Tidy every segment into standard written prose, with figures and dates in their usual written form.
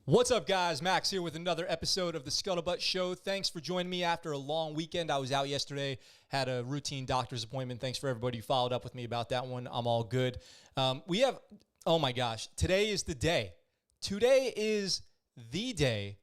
What's up, guys? Max here with another episode of the ScuttleButt Show. Thanks for joining me after a long weekend. I was out yesterday, had a routine doctor's appointment. Thanks for everybody who followed up with me about that one. I'm all good. Oh my gosh, today is the day. Today is the day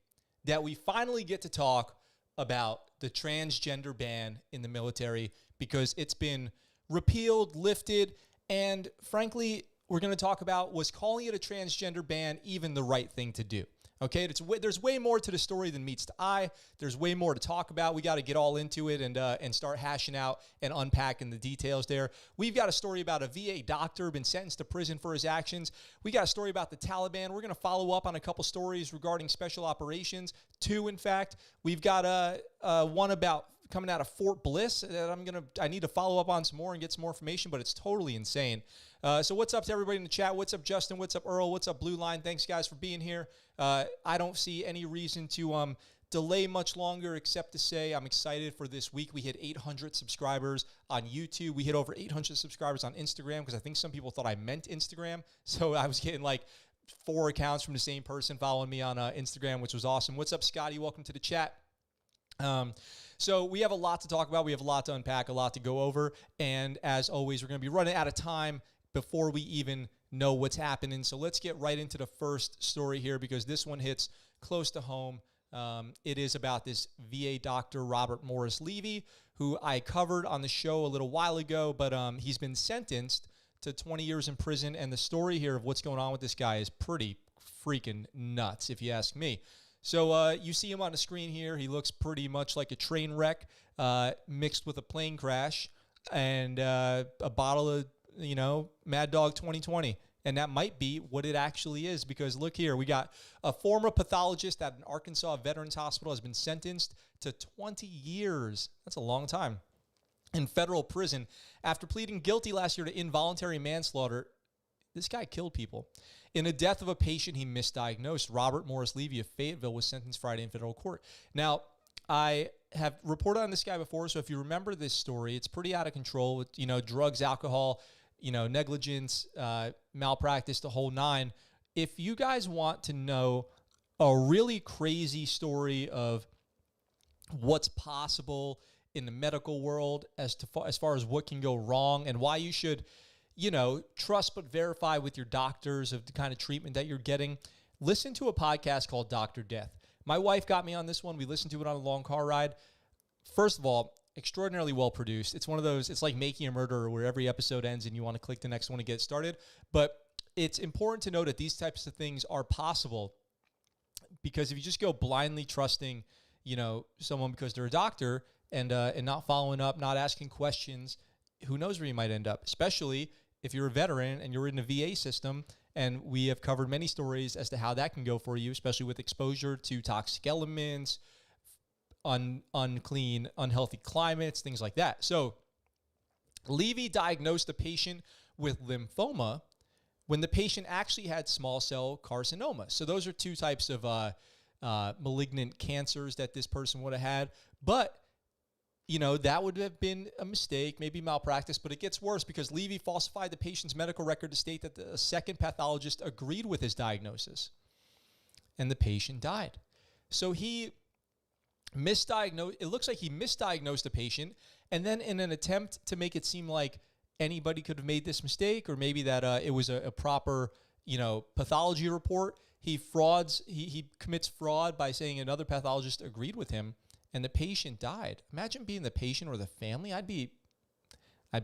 that we finally get to talk about the transgender ban in the military because it's been repealed, lifted, and frankly, we're going to talk about, was calling it a transgender ban even the right thing to do? Okay, there's way more to the story than meets the eye. There's way more to talk about. We got to get all into it and start hashing out and unpacking the details there. We've got a story about a VA doctor been sentenced to prison for his actions. We got a story about the Taliban. We're going to follow up on a couple stories regarding special operations. Two, in fact. We've got one about coming out of Fort Bliss that I need to follow up on some more and get some more information, but it's totally insane. So what's up to everybody in the chat? What's up, Justin? What's up, Earl? What's up, Blue Line? Thanks, guys, for being here. I don't see any reason to delay much longer except to say I'm excited for this week. We hit 800 subscribers on YouTube. We hit over 800 subscribers on Instagram because I think some people thought I meant Instagram. So I was getting like 4 accounts from the same person following me on Instagram, which was awesome. What's up, Scotty? Welcome to the chat. So we have a lot to talk about. We have a lot to unpack, a lot to go over. And as always, we're going to be running out of time before we even know what's happening. So let's get right into the first story here because this one hits close to home. It is about this VA doctor, Robert Morris Levy, who I covered on the show a little while ago, but he's been sentenced to 20 years in prison. And the story here of what's going on with this guy is pretty freaking nuts, if you ask me. So you see him on the screen here. He looks pretty much like a train wreck mixed with a plane crash and a bottle of, Mad Dog 2020. And that might be what it actually is because look here. We got a former pathologist at an Arkansas Veterans Hospital has been sentenced to 20 years. That's a long time in federal prison after pleading guilty last year to involuntary manslaughter. This guy killed people. In the death of a patient he misdiagnosed, Robert Morris Levy of Fayetteville was sentenced Friday in federal court. Now, I have reported on this guy before, so if you remember this story, it's pretty out of control with, drugs, alcohol, negligence, malpractice, the whole nine. If you guys want to know a really crazy story of what's possible in the medical world as far as what can go wrong and why you should trust but verify with your doctors of the kind of treatment that you're getting, listen to a podcast called Dr. Death. My wife got me on this one. We listened to it on a long car ride. First of all, extraordinarily well produced. It's one of those, it's like Making a Murderer where every episode ends and you want to click the next one to get started. But it's important to know that these types of things are possible because if you just go blindly trusting, someone because they're a doctor and not following up, not asking questions, who knows where you might end up, especially if you're a veteran and you're in the VA system. And we have covered many stories as to how that can go for you, especially with exposure to toxic elements, unclean, unhealthy climates, things like that. So Levy diagnosed the patient with lymphoma when the patient actually had small cell carcinoma. So those are two types of malignant cancers that this person would have had. But that would have been a mistake, maybe malpractice, but it gets worse because Levy falsified the patient's medical record to state that the second pathologist agreed with his diagnosis, and the patient died. So he misdiagnosed. It looks like he misdiagnosed the patient, and then in an attempt to make it seem like anybody could have made this mistake, or maybe that it was a proper, pathology report, he commits fraud by saying another pathologist agreed with him. And the patient died. Imagine being the patient or the family. I'd be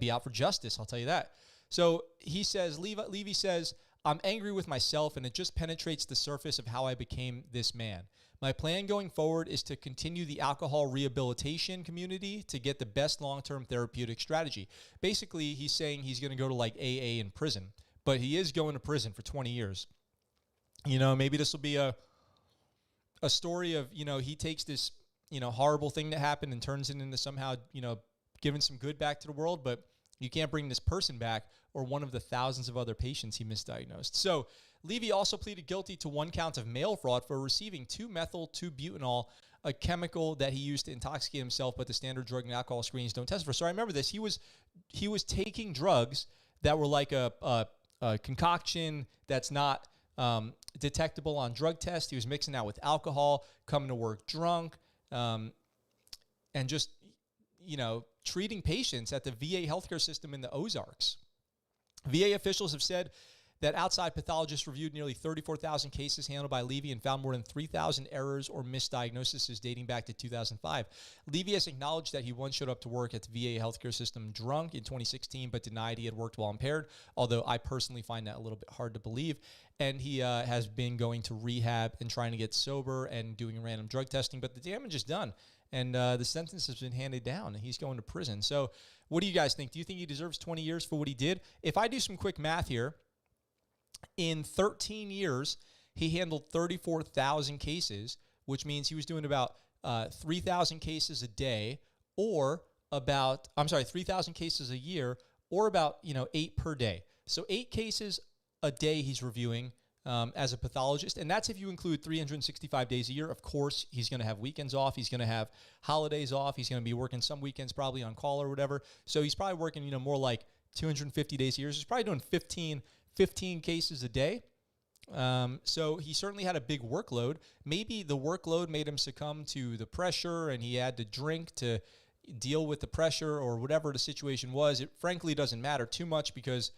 out for justice, I'll tell you that. So he says, Levy says, I'm angry with myself and it just penetrates the surface of how I became this man. My plan going forward is to continue the alcohol rehabilitation community to get the best long-term therapeutic strategy. Basically, he's saying he's going to go to like AA in prison, but he is going to prison for 20 years. Maybe this will be a story of, he takes this horrible thing that happened and turns it into somehow, giving some good back to the world, but you can't bring this person back or one of the thousands of other patients he misdiagnosed. So Levy also pleaded guilty to 1 count of mail fraud for receiving 2-methyl-2-butanol, a chemical that he used to intoxicate himself, but the standard drug and alcohol screens don't test for. So I remember this. He was taking drugs that were like a concoction that's not detectable on drug tests. He was mixing out with alcohol, coming to work drunk, and just, treating patients at the VA healthcare system in the Ozarks. VA officials have said that outside pathologists reviewed nearly 34,000 cases handled by Levy and found more than 3,000 errors or misdiagnoses dating back to 2005. Levy has acknowledged that he once showed up to work at the VA healthcare system drunk in 2016, but denied he had worked while impaired, although I personally find that a little bit hard to believe. And he has been going to rehab and trying to get sober and doing random drug testing, but the damage is done. And the sentence has been handed down, and he's going to prison. So what do you guys think? Do you think he deserves 20 years for what he did? If I do some quick math here, in 13 years, he handled 34,000 cases, which means he was doing about 3,000 cases a day, or 3,000 cases a year, or about 8 per day. So 8 cases a day he's reviewing as a pathologist, and that's if you include 365 days a year. Of course, he's going to have weekends off. He's going to have holidays off. He's going to be working some weekends probably on call or whatever. So he's probably working more like 250 days a year. So he's probably doing 15 cases a day. So he certainly had a big workload. Maybe the workload made him succumb to the pressure and he had to drink to deal with the pressure or whatever the situation was. It frankly doesn't matter too much because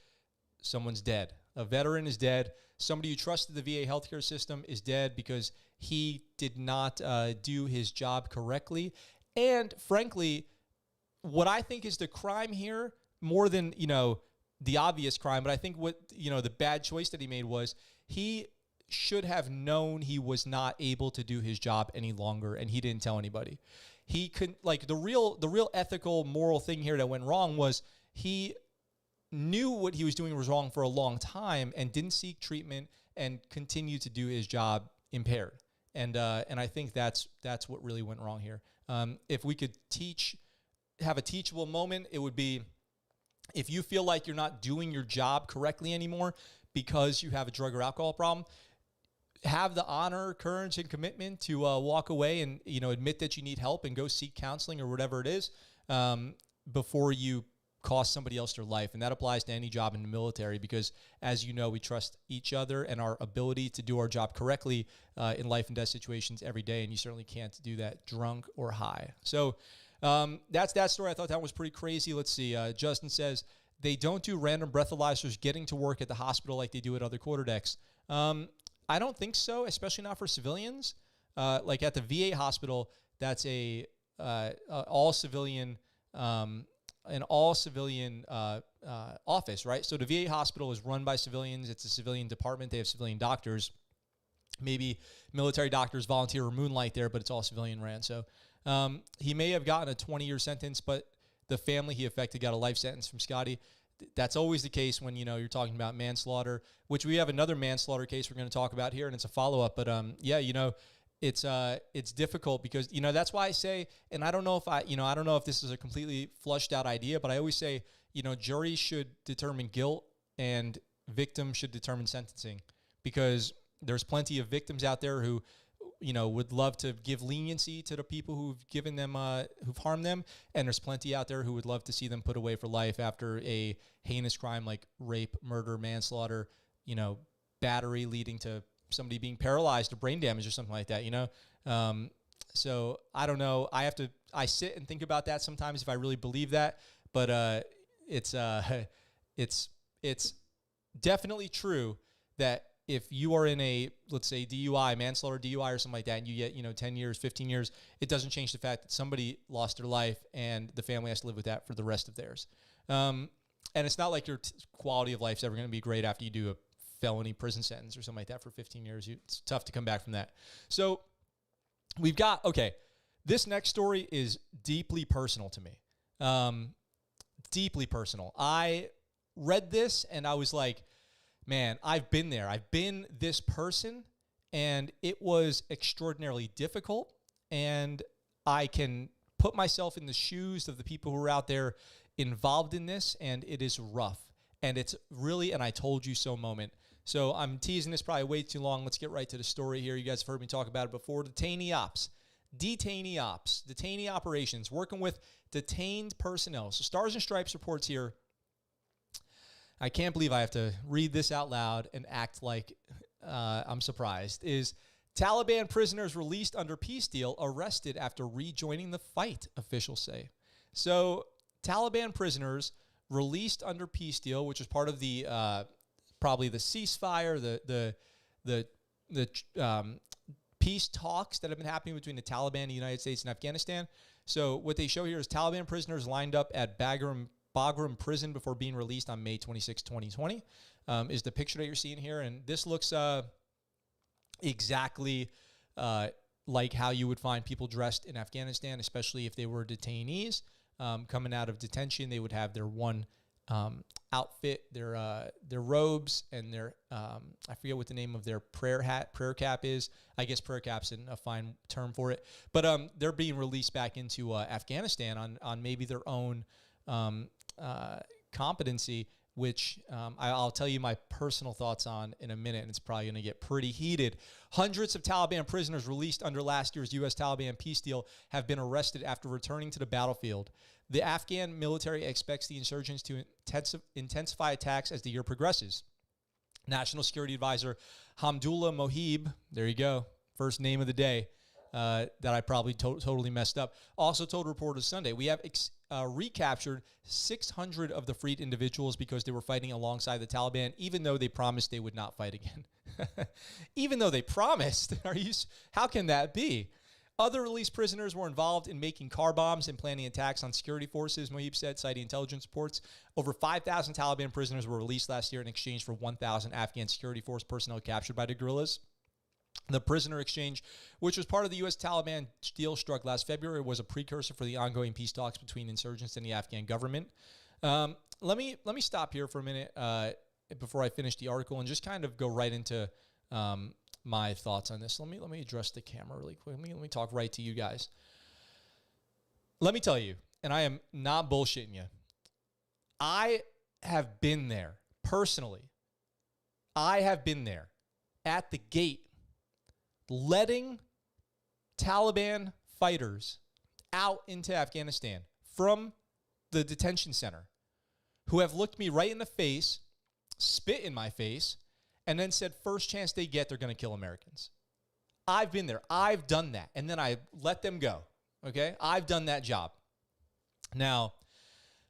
someone's dead. A veteran is dead. Somebody who trusted the VA healthcare system is dead because he did not do his job correctly. And frankly, what I think is the crime here, more than, the obvious crime, but I think what, the bad choice that he made was he should have known he was not able to do his job any longer, and he didn't tell anybody. He could, the real ethical, moral thing here that went wrong was he knew what he was doing was wrong for a long time and didn't seek treatment and continued to do his job impaired. And I think that's what really went wrong here. If we could have a teachable moment, it would be, if you feel like you're not doing your job correctly anymore because you have a drug or alcohol problem, have the honor, courage, and commitment to walk away and admit that you need help and go seek counseling or whatever it is before you cost somebody else their life. And that applies to any job in the military because, as you know, we trust each other and our ability to do our job correctly in life and death situations every day, and you certainly can't do that drunk or high. So that's that story. I thought that was pretty crazy. Let's see. Justin says, they don't do random breathalyzers getting to work at the hospital like they do at other quarterdecks. I don't think so, especially not for civilians. Like at the VA hospital, that's an all-civilian office, right? So the VA hospital is run by civilians. It's a civilian department. They have civilian doctors. Maybe military doctors volunteer or moonlight there, but it's all civilian ran. So he may have gotten a 20-year sentence, but the family he affected got a life sentence from Scotty. That's always the case when, you're talking about manslaughter, which we have another manslaughter case we're going to talk about here, and it's a follow-up. But, it's difficult because, that's why I say, and I don't know if this is a completely flushed out idea, but I always say, juries should determine guilt and victims should determine sentencing, because there's plenty of victims out there who, would love to give leniency to the people who've given them, who've harmed them. And there's plenty out there who would love to see them put away for life after a heinous crime like rape, murder, manslaughter, battery leading to somebody being paralyzed or brain damage or something like that, So I don't know. I sit and think about that sometimes if I really believe that, but it's definitely true that if you are in a, let's say, DUI, manslaughter DUI or something like that, and you get, 10 years, 15 years, it doesn't change the fact that somebody lost their life and the family has to live with that for the rest of theirs. And it's not like your quality of life is ever going to be great after you do a felony prison sentence or something like that for 15 years. It's tough to come back from that. So we've got, this next story is deeply personal to me. Deeply personal. I read this and I was like, man, I've been there. I've been this person, and it was extraordinarily difficult, and I can put myself in the shoes of the people who are out there involved in this, and it is rough. And it's really an I told you so moment. So I'm teasing this probably way too long. Let's get right to the story here. You guys have heard me talk about it before. Detainee operations, working with detained personnel. So Stars and Stripes reports here. I can't believe I have to read this out loud and act like I'm surprised, is Taliban prisoners released under peace deal arrested after rejoining the fight, officials say. So Taliban prisoners released under peace deal, which was part of the probably the ceasefire, the peace talks that have been happening between the Taliban, the United States, and Afghanistan. So what they show here is Taliban prisoners lined up at Bagram prison before being released on May 26, 2020, is the picture that you're seeing here. And this looks exactly like how you would find people dressed in Afghanistan, especially if they were detainees. Coming out of detention, they would have their one outfit, their robes, and their I forget what the name of their prayer cap is. I guess prayer cap's a fine term for it. But they're being released back into Afghanistan on maybe their own competency, which I'll tell you my personal thoughts on in a minute, and it's probably going to get pretty heated. Hundreds of Taliban prisoners released under last year's U.S.-Taliban peace deal have been arrested after returning to the battlefield. The Afghan military expects the insurgents to intensify attacks as the year progresses. National Security Advisor Hamdullah Mohib, there you go, first name of the day, that I probably totally messed up, also told reporters Sunday, we have recaptured 600 of the freed individuals because they were fighting alongside the Taliban, even though they promised they would not fight again. Even though they promised? How can that be? Other released prisoners were involved in making car bombs and planning attacks on security forces, Mohib said, citing intelligence reports. Over 5,000 Taliban prisoners were released last year in exchange for 1,000 Afghan security force personnel captured by the guerrillas. The prisoner exchange, which was part of the U.S.-Taliban deal struck last February, was a precursor for the ongoing peace talks between insurgents and the Afghan government. Let me stop here for a minute before I finish the article and just kind of go right into my thoughts on this. Let me address the camera really quick. Let me talk right to you guys. Let me tell you, and I am not bullshitting you, I have been there personally. I have been there at the gate letting Taliban fighters out into Afghanistan from the detention center who have looked me right in the face, spit in my face, and then said first chance they get, they're going to kill Americans. I've been there. I've done that. And then I let them go. Okay? I've done that job. Now,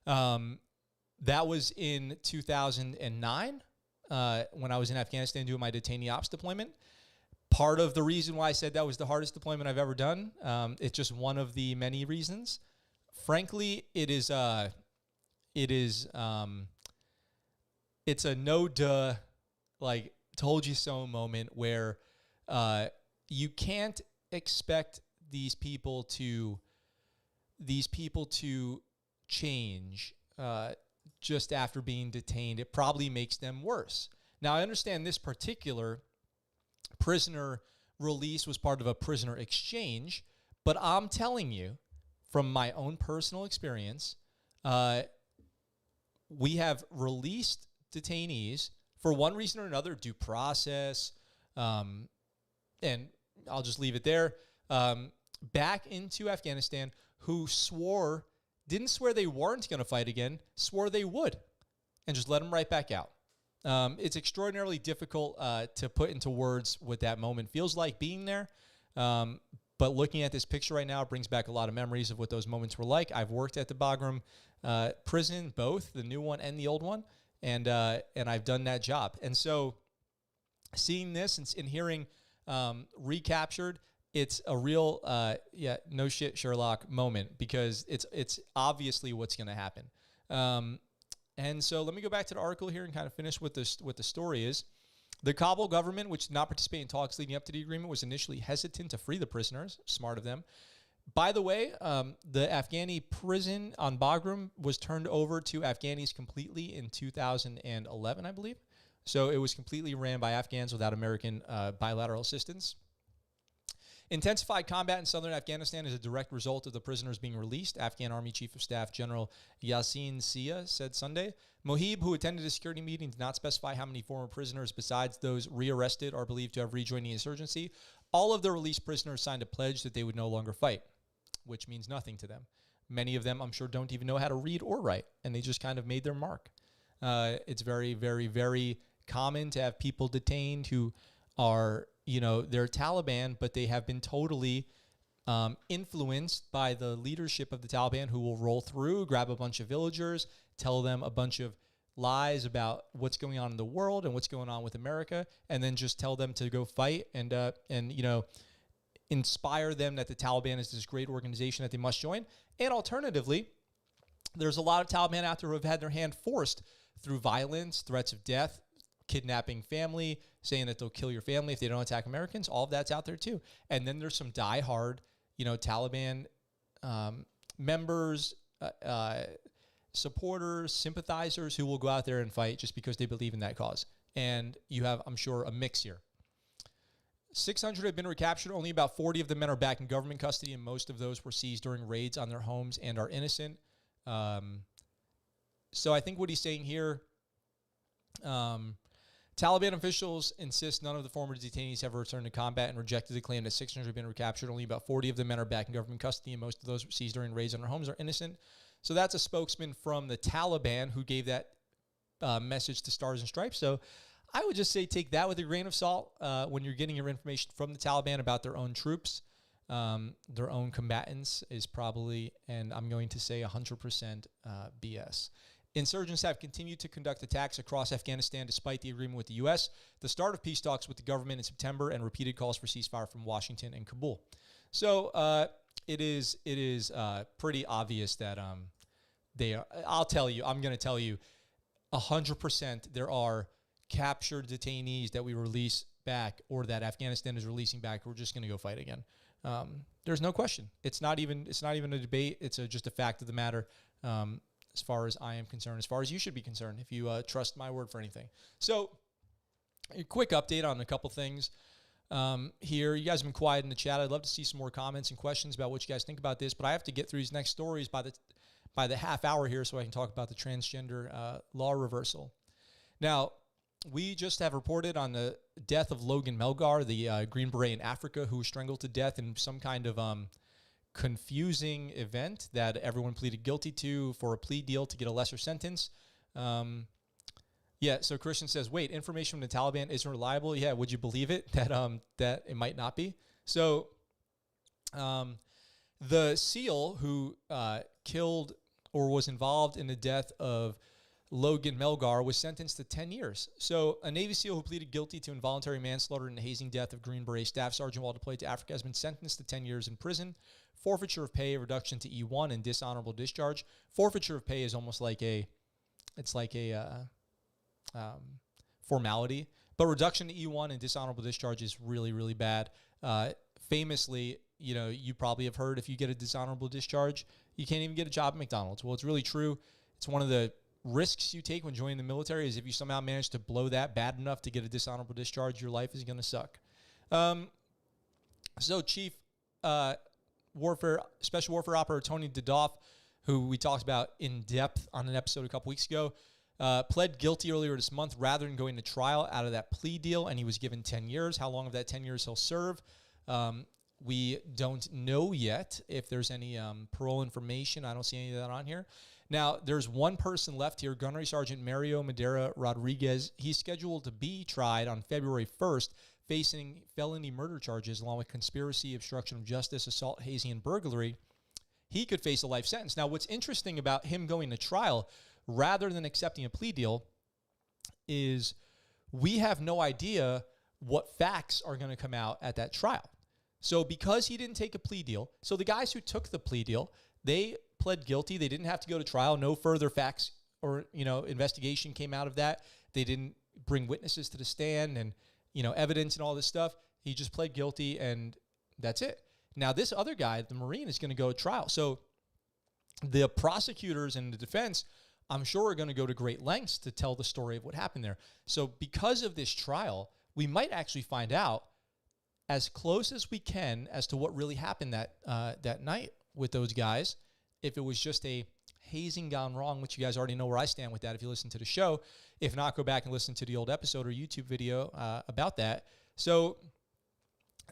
that was in 2009 when I was in Afghanistan doing my detainee ops deployment. Part of the reason why I said that was the hardest deployment I've ever done, it's just one of the many reasons. Frankly, it's a no-duh, like, told you so moment where you can't expect these people to change just after being detained. It probably makes them worse. Now, I understand this particular prisoner release was part of a prisoner exchange, but I'm telling you from my own personal experience, we have released detainees for one reason or another, due process, and I'll just leave it there, back into Afghanistan, who didn't swear they weren't going to fight again, swore they would, and just let them right back out. It's extraordinarily difficult to put into words what that moment feels like being there. But looking at this picture right now, it brings back a lot of memories of what those moments were like. I've worked at the Bagram prison, both the new one and the old one, and I've done that job. And so seeing this and hearing recaptured, it's a real, no shit Sherlock moment, because it's obviously what's going to happen. And so let me go back to the article here and kind of finish what the story is. The Kabul government, which did not participate in talks leading up to the agreement, was initially hesitant to free the prisoners. Smart of them. By the way, the Afghani prison on Bagram was turned over to Afghanis completely in 2011, I believe. So it was completely ran by Afghans without American bilateral assistance. Intensified combat in southern Afghanistan is a direct result of the prisoners being released, Afghan Army Chief of Staff General Yasin Sia said Sunday. Mohib, who attended a security meeting, did not specify how many former prisoners besides those rearrested are believed to have rejoined the insurgency. All of the released prisoners signed a pledge that they would no longer fight, which means nothing to them. Many of them, I'm sure, don't even know how to read or write, and they just kind of made their mark. It's very, very, very common to have people detained who are, they're Taliban, but they have been totally influenced by the leadership of the Taliban, who will roll through, grab a bunch of villagers, tell them a bunch of lies about what's going on in the world and what's going on with America, and then just tell them to go fight and inspire them that the Taliban is this great organization that they must join. And alternatively, there's a lot of Taliban out there who have had their hand forced through violence, threats of death, kidnapping family, saying that they'll kill your family if they don't attack Americans. All of that's out there too. And then there's some diehard, Taliban members, supporters, sympathizers who will go out there and fight just because they believe in that cause. And you have, I'm sure, a mix here. 600 have been recaptured. Only about 40 of the men are back in government custody, and most of those were seized during raids on their homes and are innocent. So I think what he's saying here, Taliban officials insist none of the former detainees have returned to combat and rejected the claim that 600 have been recaptured. Only about 40 of the men are back in government custody, and most of those seized during raids on their homes are innocent. So that's a spokesman from the Taliban who gave that message to Stars and Stripes. So I would just say take that with a grain of salt when you're getting your information from the Taliban about their own troops, their own combatants is probably, and I'm going to say 100% BS. Insurgents have continued to conduct attacks across Afghanistan despite the agreement with the U.S., the start of peace talks with the government in September, and repeated calls for ceasefire from Washington and Kabul. So it is pretty obvious that they are. I'm going to tell you 100% there are captured detainees that we release back, or that Afghanistan is releasing back. We're just going to go fight again. There's no question. It's not even a debate. It's just a fact of the matter. As far as I am concerned, as far as you should be concerned, if you trust my word for anything. So, a quick update on a couple things here. You guys have been quiet in the chat. I'd love to see some more comments and questions about what you guys think about this, but I have to get through these next stories by the half hour here so I can talk about the transgender law reversal. Now, we just have reported on the death of Logan Melgar, the Green Beret in Africa who was strangled to death in some kind of confusing event that everyone pleaded guilty to for a plea deal to get a lesser sentence. So Christian says, wait, information from the Taliban isn't reliable? Yeah, would you believe it, that it might not be? So the SEAL who killed or was involved in the death of Logan Melgar was sentenced to 10 years. So a Navy SEAL who pleaded guilty to involuntary manslaughter in the hazing death of Green Beret Staff Sergeant while deployed to Africa has been sentenced to 10 years in prison, forfeiture of pay, reduction to E1, and dishonorable discharge. Forfeiture of pay is almost like a formality, but reduction to E1 and dishonorable discharge is really, really bad. Famously, you probably have heard if you get a dishonorable discharge, you can't even get a job at McDonald's. Well, it's really true. It's one of the risks you take when joining the military is if you somehow manage to blow that bad enough to get a dishonorable discharge, your life is going to suck. So Chief Special Warfare Operator Tony Dadoff, who we talked about in depth on an episode a couple weeks ago, pled guilty earlier this month rather than going to trial out of that plea deal, and he was given 10 years. How long of that 10 years he'll serve, we don't know yet. If there's any parole information, I don't see any of that on here. Now, there's one person left here, Gunnery Sergeant Mario Madera Rodriguez. He's scheduled to be tried on February 1st, facing felony murder charges along with conspiracy, obstruction of justice, assault, hazing, and burglary. He could face a life sentence. Now, what's interesting about him going to trial rather than accepting a plea deal is we have no idea what facts are going to come out at that trial. So because he didn't take a plea deal, so the guys who took the plea deal, they pled guilty. They didn't have to go to trial. No further facts or, investigation came out of that. They didn't bring witnesses to the stand and, evidence and all this stuff. He just pled guilty and that's it. Now, this other guy, the Marine, is going to go to trial. So the prosecutors and the defense, I'm sure, are going to go to great lengths to tell the story of what happened there. So because of this trial, we might actually find out as close as we can as to what really happened that night with those guys. If it was just a hazing gone wrong, which you guys already know where I stand with that if you listen to the show. If not, go back and listen to the old episode or YouTube video about that. So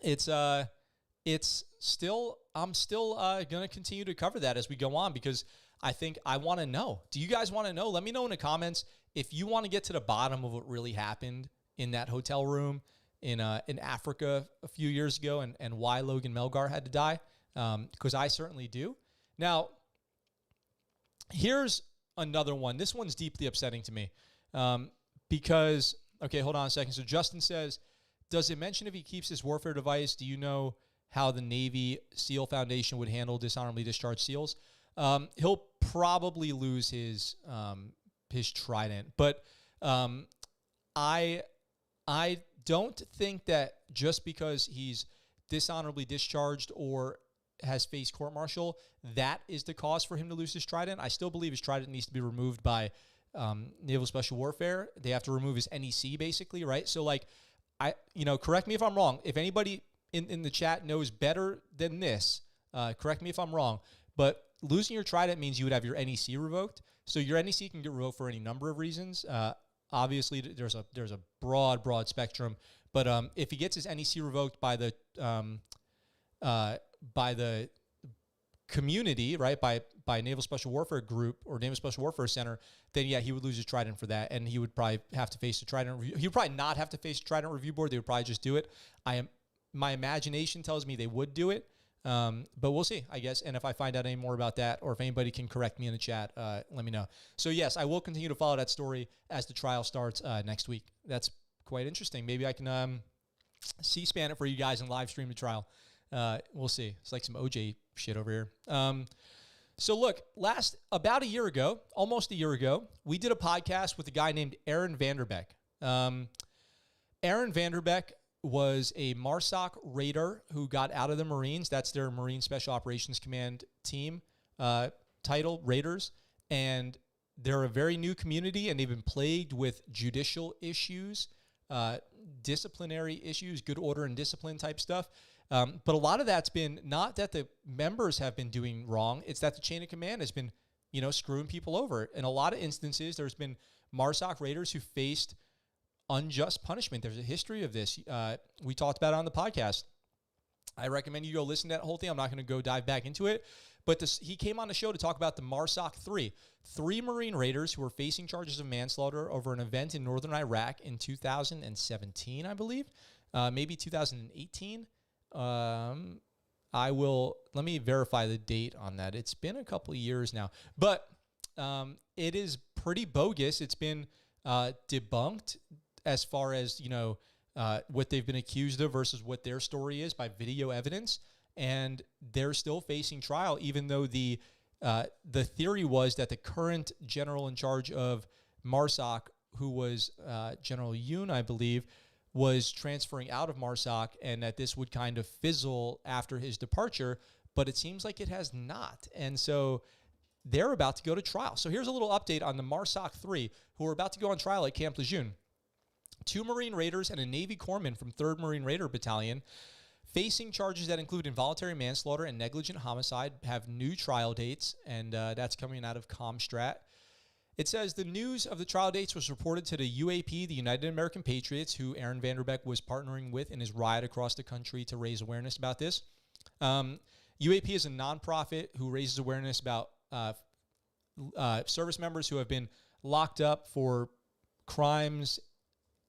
I'm still going to continue to cover that as we go on because I want to know. Do you guys want to know? Let me know in the comments if you want to get to the bottom of what really happened in that hotel room in Africa a few years ago, and why Logan Melgar had to die, because I certainly do. Now, here's another one. This one's deeply upsetting to me because, okay, hold on a second. So Justin says, does it mention if he keeps his warfare device? Do you know how the Navy SEAL Foundation would handle dishonorably discharged SEALs? He'll probably lose his trident, but I don't think that just because he's dishonorably discharged or has faced court-martial, that is the cause for him to lose his trident. I still believe his trident needs to be removed by Naval Special Warfare. They have to remove his NEC, basically, right? So, like, correct me if I'm wrong. If anybody in the chat knows better than this, correct me if I'm wrong, but losing your trident means you would have your NEC revoked. So your NEC can get revoked for any number of reasons. Obviously, there's a broad spectrum, but if he gets his NEC revoked by the community, right, by Naval Special Warfare Group or Naval Special Warfare Center, then yeah, he would lose his trident for that, and he would probably have to face a trident review. He would probably not have to face a trident review board. They would probably just do it. My imagination tells me they would do it, but we'll see, I guess. And if I find out any more about that, or if anybody can correct me in the chat, let me know. So yes, I will continue to follow that story as the trial starts next week. That's quite interesting. Maybe I can C-SPAN it for you guys and live stream the trial. We'll see. It's like some OJ shit over here. So look, about a year ago, almost a year ago, we did a podcast with a guy named Aaron Vanderbeck. Aaron Vanderbeck was a MARSOC raider who got out of the Marines. That's their Marine Special Operations Command team title, Raiders. And they're a very new community, and they've been plagued with judicial issues, disciplinary issues, good order and discipline type stuff. But a lot of that's been not that the members have been doing wrong. It's that the chain of command has been, screwing people over. In a lot of instances, there's been MARSOC raiders who faced unjust punishment. There's a history of this. We talked about it on the podcast. I recommend you go listen to that whole thing. I'm not going to go dive back into it. But he came on the show to talk about the MARSOC 3. 3 Marine raiders who were facing charges of manslaughter over an event in northern Iraq in 2017, I believe. Maybe 2018. Let me verify the date on that. It's been a couple of years now. But it is pretty bogus. It's been debunked as far as, what they've been accused of versus what their story is by video evidence. And they're still facing trial, even though the theory was that the current general in charge of MARSOC, who was General Yoon, I believe, was transferring out of MARSOC, and that this would kind of fizzle after his departure, but it seems like it has not. And so they're about to go to trial. So here's a little update on the MARSOC 3, who are about to go on trial at Camp Lejeune. 2 Marine Raiders and a Navy corpsman from 3rd Marine Raider Battalion facing charges that include involuntary manslaughter and negligent homicide have new trial dates, and that's coming out of Comstrat. It says the news of the trial dates was reported to the UAP, the United American Patriots, who Aaron Vanderbeck was partnering with in his ride across the country to raise awareness about this. UAP is a nonprofit who raises awareness about service members who have been locked up for crimes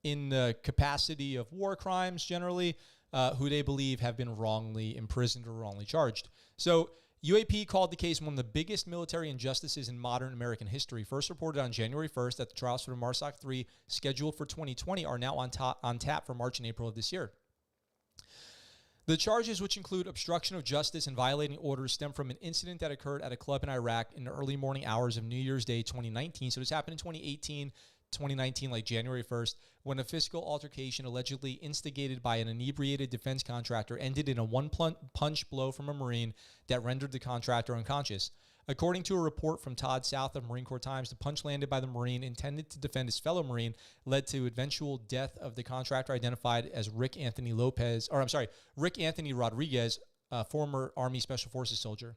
in the capacity of war crimes generally, who they believe have been wrongly imprisoned or wrongly charged. So UAP called the case one of the biggest military injustices in modern American history. First reported on January 1st that the trials for the MARSOC 3 scheduled for 2020 are now on tap for March and April of this year. The charges, which include obstruction of justice and violating orders, stem from an incident that occurred at a club in Iraq in the early morning hours of New Year's Day 2019. So this happened in 2018, 2019, like January 1st, when a physical altercation allegedly instigated by an inebriated defense contractor ended in a one-punch blow from a Marine that rendered the contractor unconscious. According to a report from Todd South of Marine Corps Times, the punch landed by the Marine intended to defend his fellow Marine led to eventual death of the contractor, identified as Rick Anthony Rodriguez, a former Army Special Forces soldier.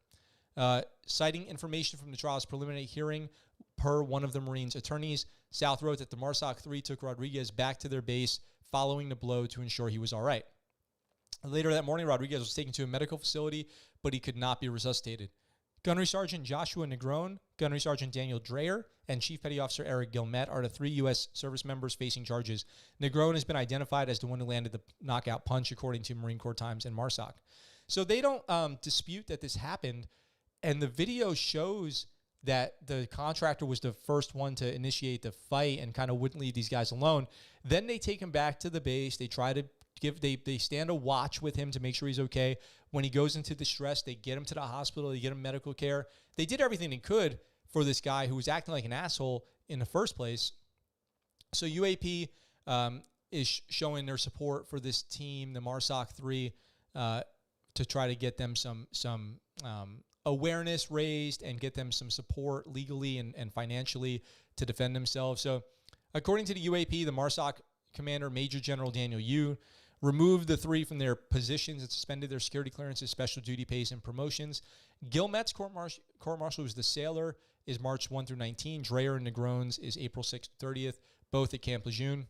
Citing information from the trial's preliminary hearing, per one of the Marines' attorneys, South wrote that the MARSOC 3 took Rodriguez back to their base following the blow to ensure he was all right. Later that morning, Rodriguez was taken to a medical facility, but he could not be resuscitated. Gunnery Sergeant Joshua Negron Gunnery Sergeant Daniel Dreyer and Chief Petty Officer Eric Gilmet are the 3 U.S. service members facing charges. Negron has been identified as the one who landed the knockout punch, according to Marine Corps Times and MARSOC. So they don't dispute that this happened, and the video shows that the contractor was the first one to initiate the fight and kind of wouldn't leave these guys alone. Then they take him back to the base. They try to they stand a watch with him to make sure he's okay. When he goes into distress, they get him to the hospital. They get him medical care. They did everything they could for this guy who was acting like an asshole in the first place. So UAP is showing their support for this team, the MARSOC 3, to try to get them some awareness raised and get them some support legally and financially to defend themselves. So according to the UAP, the MARSOC commander, Major General Daniel Yu, removed the 3 from their positions and suspended their security clearances, special duty pays, and promotions. Gilmet's court-martial, who's the sailor, is March 1 through 19. Dreyer and Negron's is April 6th to 30th, both at Camp Lejeune.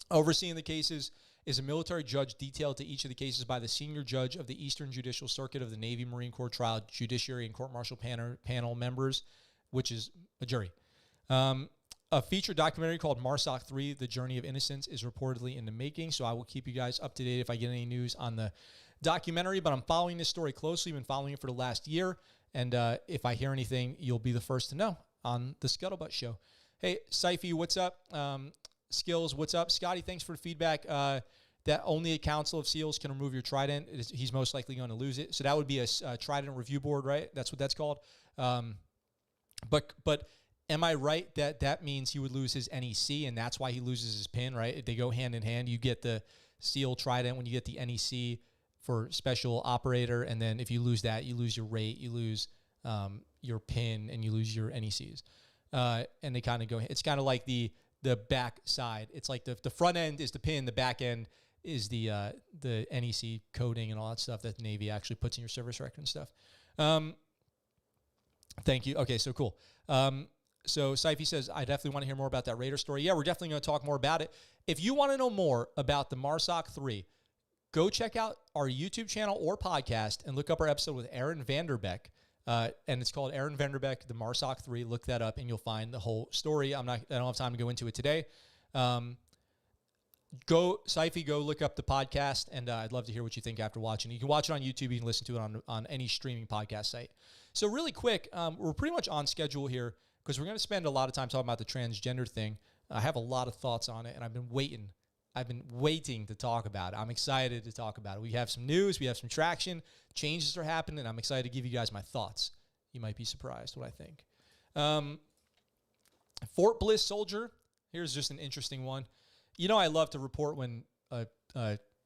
Overseeing the cases is a military judge detailed to each of the cases by the senior judge of the Eastern Judicial Circuit of the Navy Marine Corps Trial Judiciary and Court-Martial panel members, which is a jury. A feature documentary called MARSOC 3, The Journey of Innocence, is reportedly in the making, so I will keep you guys up to date if I get any news on the documentary, but I'm following this story closely. I've been following it for the last year, and if I hear anything, you'll be the first to know on the ScuttleButt Show. Hey, Syfy, what's up? Skills, what's up? Scotty, thanks for the feedback. That only a council of SEALs can remove your trident. He's most likely going to lose it. So that would be a trident review board, right? That's what that's called. But am I right that that means he would lose his NEC, and that's why he loses his pin, right? They go hand in hand. You get the SEAL trident when you get the NEC for special operator, and then if you lose that, you lose your rate, you lose your pin, and you lose your NECs. And they kind of go. It's kind of like the back side. It's like the front end is the pin, the back end is the NEC coding and all that stuff that the Navy actually puts in your service record and stuff. Thank you. Okay, so cool. So Syfy says, I definitely want to hear more about that Raider story. Yeah, we're definitely going to talk more about it. If you want to know more about the MARSOC 3, go check out our YouTube channel or podcast and look up our episode with Aaron Vanderbeck. And it's called Aaron Vanderbeck, the MARSOC 3. Look that up and you'll find the whole story. I don't have time to go into it today. Syfy, go look up the podcast, and I'd love to hear what you think after watching. You can watch it on YouTube. You can listen to it on any streaming podcast site. So really quick, we're pretty much on schedule here because we're going to spend a lot of time talking about the transgender thing. I have a lot of thoughts on it, and I've been waiting to talk about it. I'm excited to talk about it. We have some news. We have some traction. Changes are happening, and I'm excited to give you guys my thoughts. You might be surprised what I think. Fort Bliss soldier. Here's just an interesting one. You know I love to report when a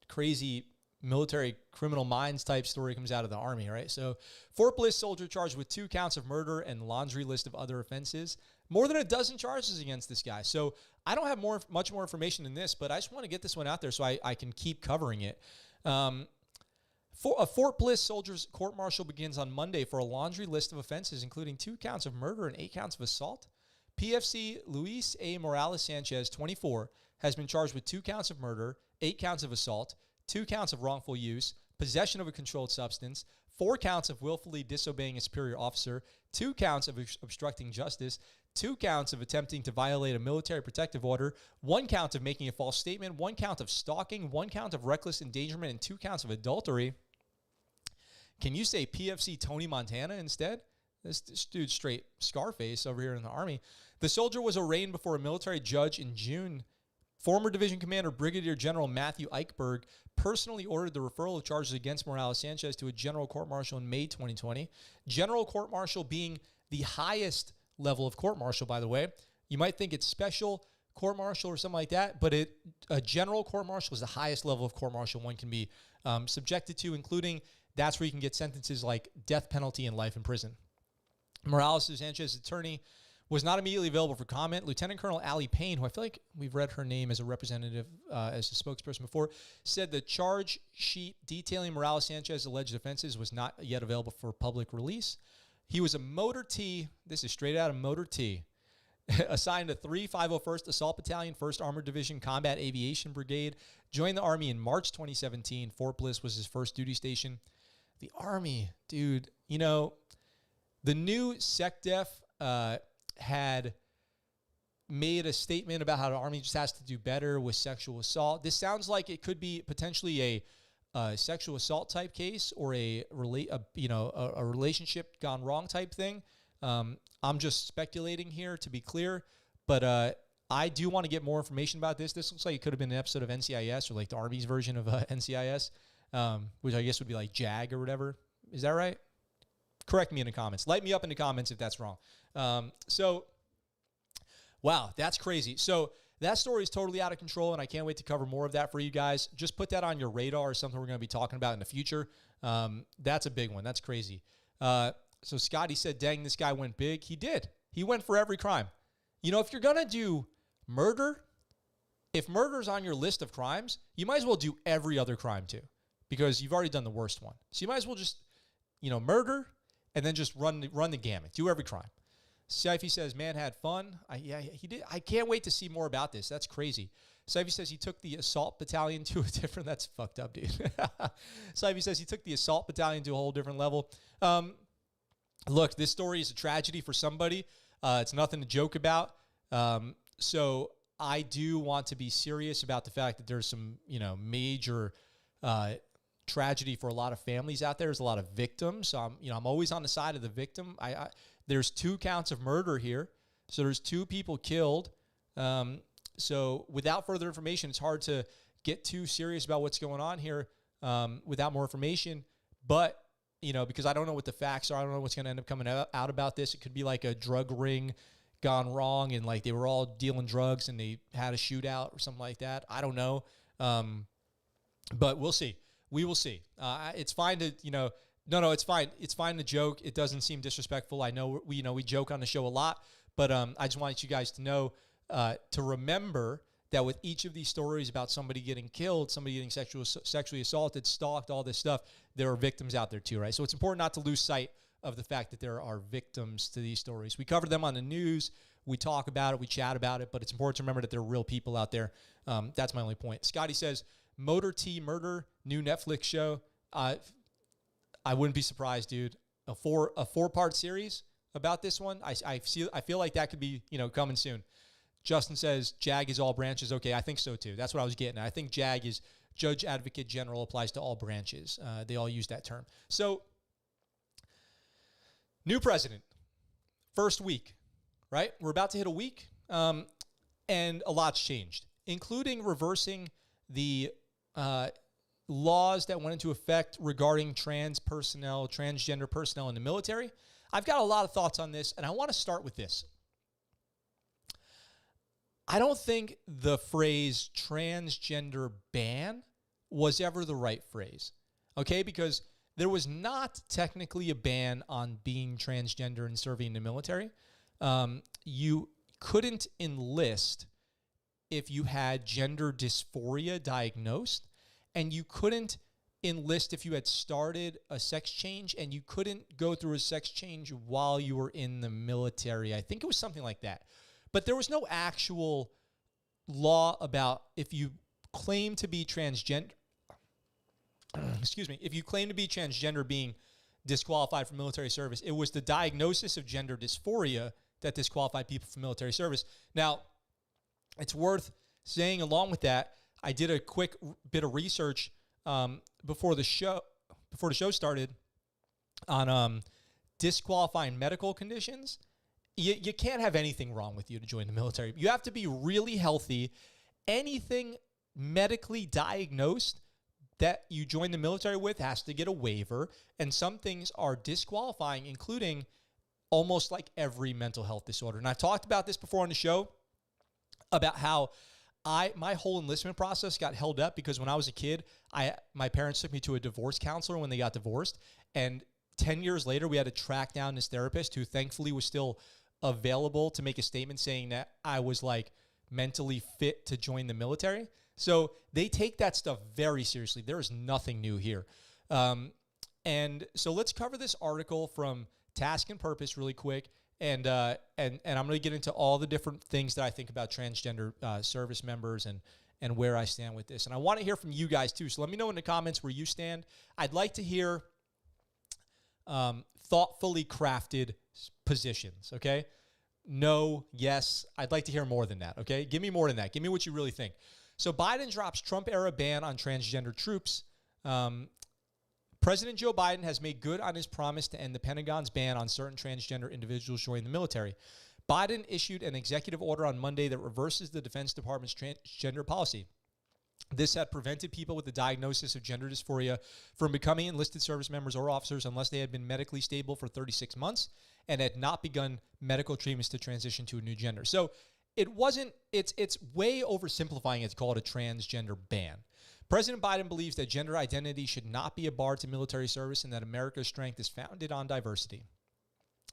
crazy military criminal minds type story comes out of the Army, right? So Fort Bliss soldier charged with 2 counts of murder and laundry list of other offenses. More than a dozen charges against this guy. So I don't have much more information than this, but I just want to get this one out there so I can keep covering it. A Fort Bliss soldier's court-martial begins on Monday for a laundry list of offenses, including 2 counts of murder and 8 counts of assault. PFC Luis A. Morales Sanchez, 24, has been charged with 2 counts of murder, 8 counts of assault, 2 counts of wrongful use, possession of a controlled substance, 4 counts of willfully disobeying a superior officer, 2 counts of obstructing justice, 2 counts of attempting to violate a military protective order, 1 count of making a false statement, 1 count of stalking, 1 count of reckless endangerment, and 2 counts of adultery. Can you say PFC Tony Montana instead? This dude's straight Scarface over here in the Army. The soldier was arraigned before a military judge in June. Former Division Commander Brigadier General Matthew Eichberg personally ordered the referral of charges against Morales Sanchez to a general court-martial in May 2020. General court-martial being the highest level of court-martial, by the way. You might think it's special court-martial or something like that, but a general court-martial is the highest level of court-martial one can be subjected to, including that's where you can get sentences like death penalty and life in prison. Morales Sanchez's attorney was not immediately available for comment. Lieutenant Colonel Allie Payne, who I feel like we've read her name as a representative, as a spokesperson before, said the charge sheet detailing Morales Sanchez's alleged offenses was not yet available for public release. He was a Motor T, this is straight out of Motor T, assigned to 3-501st Assault Battalion, 1st Armored Division Combat Aviation Brigade, joined the Army in March 2017. Fort Bliss was his first duty station. The Army, dude, you know, the new SecDef had made a statement about how the Army just has to do better with sexual assault. This sounds like it could be potentially a sexual assault type case or a relationship gone wrong type thing. I'm just speculating here, to be clear, but I do want to get more information about this. This looks like it could have been an episode of NCIS or like the Army's version of NCIS, which I guess would be like JAG or whatever. Is that right? Correct me in the comments. Light me up in the comments if that's wrong. Wow, that's crazy. So that story is totally out of control, and I can't wait to cover more of that for you guys. Just put that on your radar or something we're going to be talking about in the future. That's a big one. That's crazy. So Scotty said, dang, this guy went big. He did. He went for every crime. You know, if you're going to do murder, if murder's on your list of crimes, you might as well do every other crime too, because you've already done the worst one. So you might as well just, murder and then just run the gamut. Do every crime. Sifey says, man had fun. Yeah, he did. I can't wait to see more about this. That's crazy. Sifey says he took the assault battalion to a different, that's fucked up, dude. Sifey says he took the assault battalion to a whole different level. Look, this story is a tragedy for somebody. It's nothing to joke about. So I do want to be serious about the fact that there's some, major tragedy for a lot of families out there. There's a lot of victims. So I'm always on the side of the victim. There's 2 counts of murder here. So there's 2 people killed. So without further information, it's hard to get too serious about what's going on here without more information. But, because I don't know what the facts are. I don't know what's going to end up coming out about this. It could be like a drug ring gone wrong and like they were all dealing drugs and they had a shootout or something like that. I don't know. But we'll see. We will see. It's fine to, No, it's fine. It's fine to joke. It doesn't seem disrespectful. I know we joke on the show a lot, but I just want you guys to know, to remember that with each of these stories about somebody getting killed, somebody getting sexually assaulted, stalked, all this stuff, there are victims out there too, right? So it's important not to lose sight of the fact that there are victims to these stories. We cover them on the news. We talk about it. We chat about it, but it's important to remember that there are real people out there. That's my only point. Scotty says, Motor T Murder, new Netflix show. I wouldn't be surprised, dude. A four-part series about this one. I feel like that could be, coming soon. Justin says JAG is all branches. Okay, I think so too. That's what I was getting at. I think JAG is Judge Advocate General, applies to all branches. They all use that term. So, new president, first week, right? We're about to hit a week, and a lot's changed, including reversing the laws that went into effect regarding transgender personnel in the military. I've got a lot of thoughts on this, and I want to start with this. I don't think the phrase transgender ban was ever the right phrase, okay? Because there was not technically a ban on being transgender and serving in the military. You couldn't enlist if you had gender dysphoria diagnosed, and you couldn't enlist if you had started a sex change, and you couldn't go through a sex change while you were in the military. I think it was something like that. But there was no actual law about if you claim to be transgender, if you claim to be transgender being disqualified from military service. It was the diagnosis of gender dysphoria that disqualified people from military service. Now, it's worth saying along with that, I did a quick bit of research before the show started on disqualifying medical conditions. You can't have anything wrong with you to join the military. You have to be really healthy. Anything medically diagnosed that you join the military with has to get a waiver, and some things are disqualifying, including almost like every mental health disorder. And I've talked about this before on the show about how my whole enlistment process got held up because when I was a kid, my parents took me to a divorce counselor when they got divorced, and 10 years later, we had to track down this therapist who thankfully was still available to make a statement saying that I was like mentally fit to join the military. So they take that stuff very seriously. There is nothing new here. And so let's cover this article from Task and Purpose really quick. And I'm going to get into all the different things that I think about transgender service members and where I stand with this. And I want to hear from you guys too. So let me know in the comments where you stand. I'd like to hear thoughtfully crafted positions, okay? No, yes, I'd like to hear more than that, okay? Give me more than that. Give me what you really think. So Biden drops Trump-era ban on transgender troops. President Joe Biden has made good on his promise to end the Pentagon's ban on certain transgender individuals joining the military. Biden issued an executive order on Monday that reverses the Defense Department's transgender policy. This had prevented people with the diagnosis of gender dysphoria from becoming enlisted service members or officers unless they had been medically stable for 36 months and had not begun medical treatments to transition to a new gender. So it's way oversimplifying it to call it a transgender ban. President Biden believes that gender identity should not be a bar to military service and that America's strength is founded on diversity.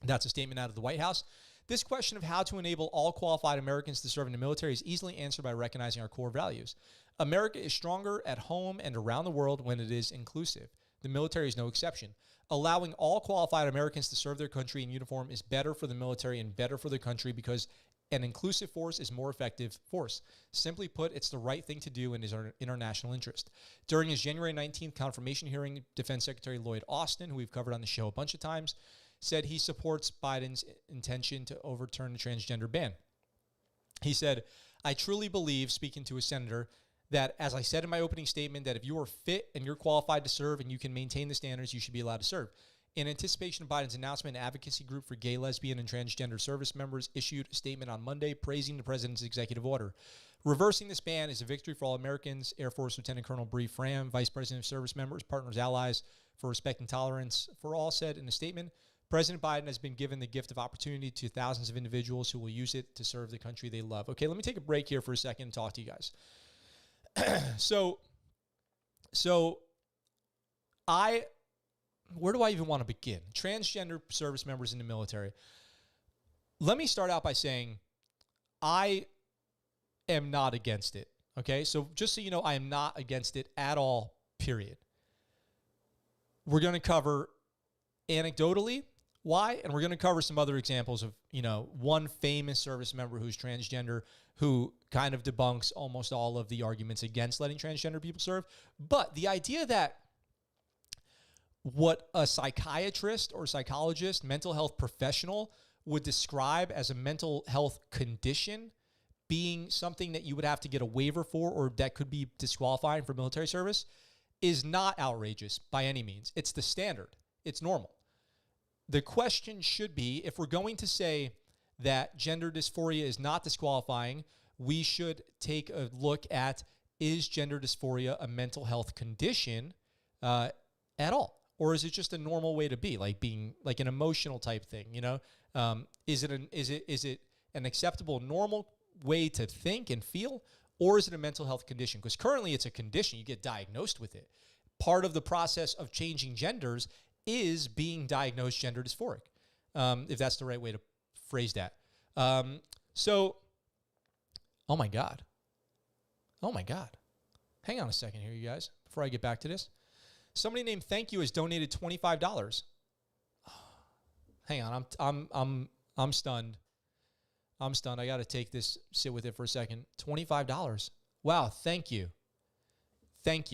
That's a statement out of the White House. This question of how to enable all qualified Americans to serve in the military is easily answered by recognizing our core values. America is stronger at home and around the world when it is inclusive. The military is no exception. Allowing all qualified Americans to serve their country in uniform is better for the military and better for the country because an inclusive force is more effective force. Simply put, it's the right thing to do and is in our national interest. During his January 19th confirmation hearing, Defense Secretary Lloyd Austin, who we've covered on the show a bunch of times, said he supports Biden's intention to overturn the transgender ban. He said, I truly believe, speaking to a senator, that, as I said in my opening statement, that if you are fit and you're qualified to serve and you can maintain the standards, you should be allowed to serve. In anticipation of Biden's announcement, an advocacy group for gay, lesbian, and transgender service members issued a statement on Monday praising the president's executive order. Reversing this ban is a victory for all Americans. Air Force Lieutenant Colonel Bree Fram, Vice President of Service Members, Partners, Allies for Respect and Tolerance for All, said in a statement, President Biden has been given the gift of opportunity to thousands of individuals who will use it to serve the country they love. Okay, let me take a break here for a second and talk to you guys. Where do I even want to begin? Transgender service members in the military. Let me start out by saying I am not against it. Okay, so just so you know, I am not against it at all, period. We're going to cover anecdotally why, and we're going to cover some other examples of, one famous service member who's transgender who kind of debunks almost all of the arguments against letting transgender people serve. But the idea that what a psychiatrist or psychologist, mental health professional would describe as a mental health condition being something that you would have to get a waiver for or that could be disqualifying for military service is not outrageous by any means. It's the standard. It's normal. The question should be, if we're going to say that gender dysphoria is not disqualifying, we should take a look at, is gender dysphoria a mental health condition at all? Or is it just a normal way to be, like being like an emotional type thing, Is it an acceptable, normal way to think and feel, or is it a mental health condition? Because currently it's a condition. You get diagnosed with it. Part of the process of changing genders is being diagnosed gender dysphoric, if that's the right way to phrase that. Oh my God. Hang on a second here, you guys, before I get back to this. Somebody named Thank You has donated $25. Hang on, I'm stunned. I got to take this, sit with it for a second. $25. Wow, thank you. That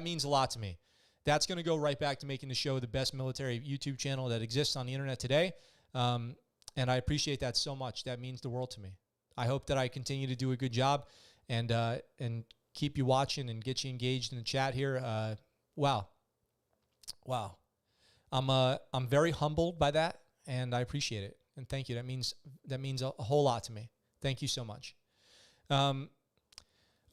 means a lot to me. That's going to go right back to making the show the best military YouTube channel that exists on the internet today. And I appreciate that so much. That means the world to me. I hope that I continue to do a good job and keep you watching and get you engaged in the chat here. Wow. I'm very humbled by that, and I appreciate it. And thank you. That means a whole lot to me. Thank you so much.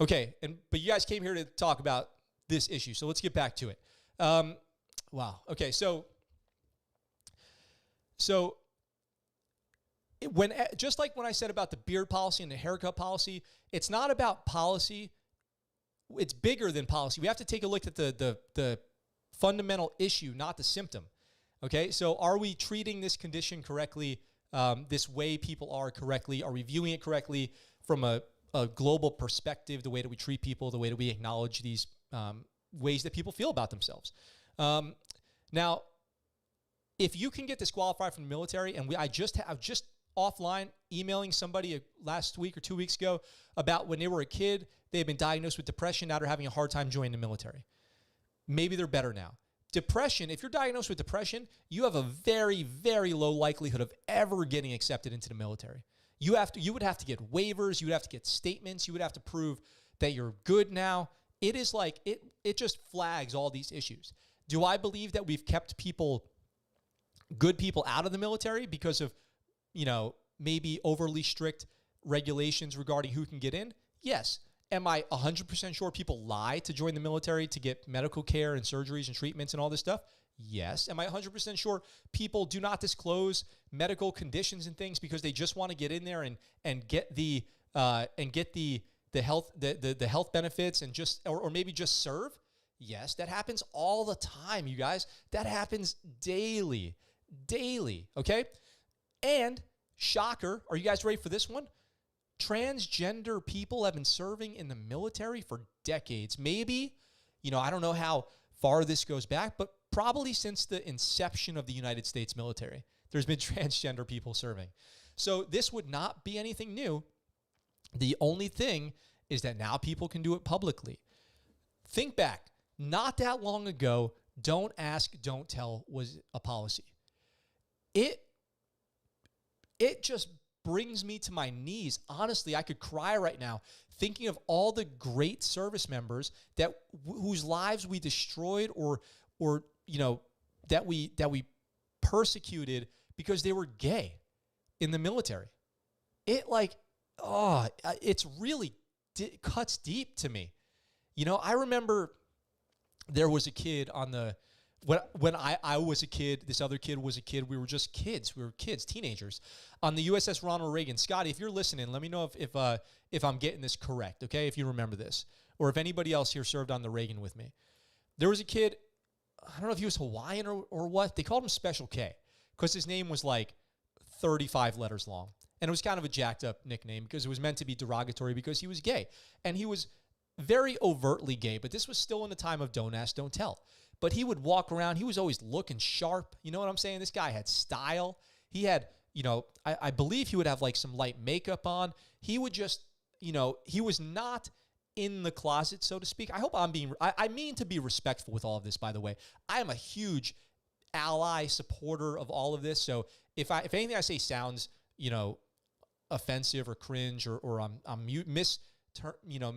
Okay, but you guys came here to talk about this issue, so let's get back to it. Wow. Okay, so just like when I said about the beard policy and the haircut policy, it's not about policy. It's bigger than policy. We have to take a look at the fundamental issue, not the symptom. Okay, so are we treating this condition correctly, this way people are correctly? Are we viewing it correctly from a global perspective, the way that we treat people, the way that we acknowledge these ways that people feel about themselves? Now, if you can get disqualified from the military, and I just offline emailing somebody last week or 2 weeks ago about when they were a kid, they had been diagnosed with depression, now they're having a hard time joining the military. Maybe they're better now. depression, if you're diagnosed with depression, you have a very, very low likelihood of ever getting accepted into the military. You would have to get waivers. You would have to get statements. You would have to prove that you're good now. It is like, it just flags all these issues. Do I believe that we've kept good people out of the military because of, maybe overly strict regulations regarding who can get in? Yes. Am I 100% sure people lie to join the military to get medical care and surgeries and treatments and all this stuff? Yes. Am I 100% sure people do not disclose medical conditions and things because they just want to get in there and get the health benefits and or maybe just serve? Yes, that happens all the time, you guys. That happens daily, okay? And shocker, are you guys ready for this one? Transgender people have been serving in the military for decades. Maybe, I don't know how far this goes back, but probably since the inception of the United States military, there's been transgender people serving. So this would not be anything new. The only thing is that now people can do it publicly. Think back, not that long ago, don't ask, don't tell was a policy. It just brings me to my knees. Honestly, I could cry right now thinking of all the great service members whose lives we destroyed or that we persecuted because they were gay in the military. It's really cuts deep to me. I remember there was a kid when I was a kid, this other kid was a kid. We were just kids. We were kids, teenagers on the USS Ronald Reagan. Scotty, if you're listening, let me know if I'm getting this correct, okay? If you remember this, or if anybody else here served on the Reagan with me. There was a kid, I don't know if he was Hawaiian or what. They called him Special K because his name was like 35 letters long. And it was kind of a jacked up nickname because it was meant to be derogatory because he was gay. And he was very overtly gay, but this was still in the time of don't ask, don't tell. But he would walk around. He was always looking sharp. You know what I'm saying? This guy had style. He had, I believe he would have like some light makeup on. He would just, he was not in the closet, so to speak. I hope I mean to be respectful with all of this, by the way. I am a huge ally supporter of all of this. So if anything I say sounds, offensive or cringe or I'm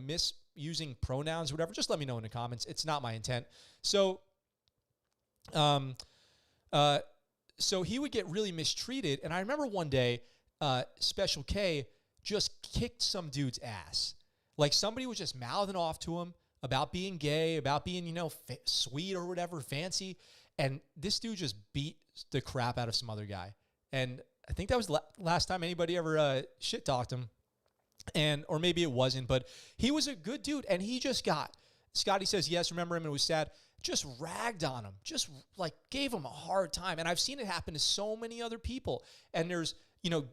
misusing pronouns or whatever, just let me know in the comments. It's not my intent. So he would get really mistreated. And I remember one day, Special K just kicked some dude's ass. Like somebody was just mouthing off to him about being gay, about being, sweet or whatever, fancy. And this dude just beat the crap out of some other guy. And I think that was the last time anybody ever shit talked him. Or maybe it wasn't, but he was a good dude. And he just Scotty says, yes, remember him, and it was sad, just ragged on him, just like gave him a hard time. And I've seen it happen to so many other people. And there's,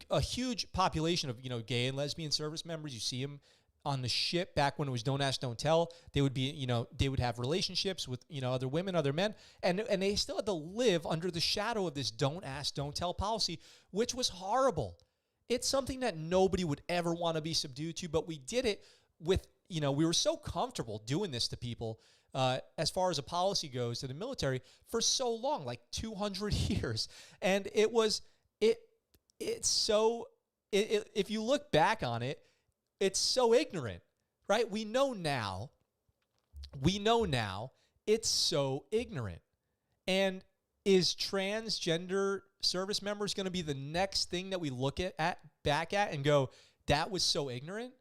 a huge population of, gay and lesbian service members. You see them on the ship back when it was don't ask, don't tell. They would be, they would have relationships with, other women, other men. And they still had to live under the shadow of this don't ask, don't tell policy, which was horrible. It's something that nobody would ever want to be subdued to, but we did it with, we were so comfortable doing this to people as far as a policy goes to the military for so long, like 200 years. And if you look back on it, it's so ignorant, right? We know now it's so ignorant. And is transgender service members going to be the next thing that we look back at and go, that was so ignorant?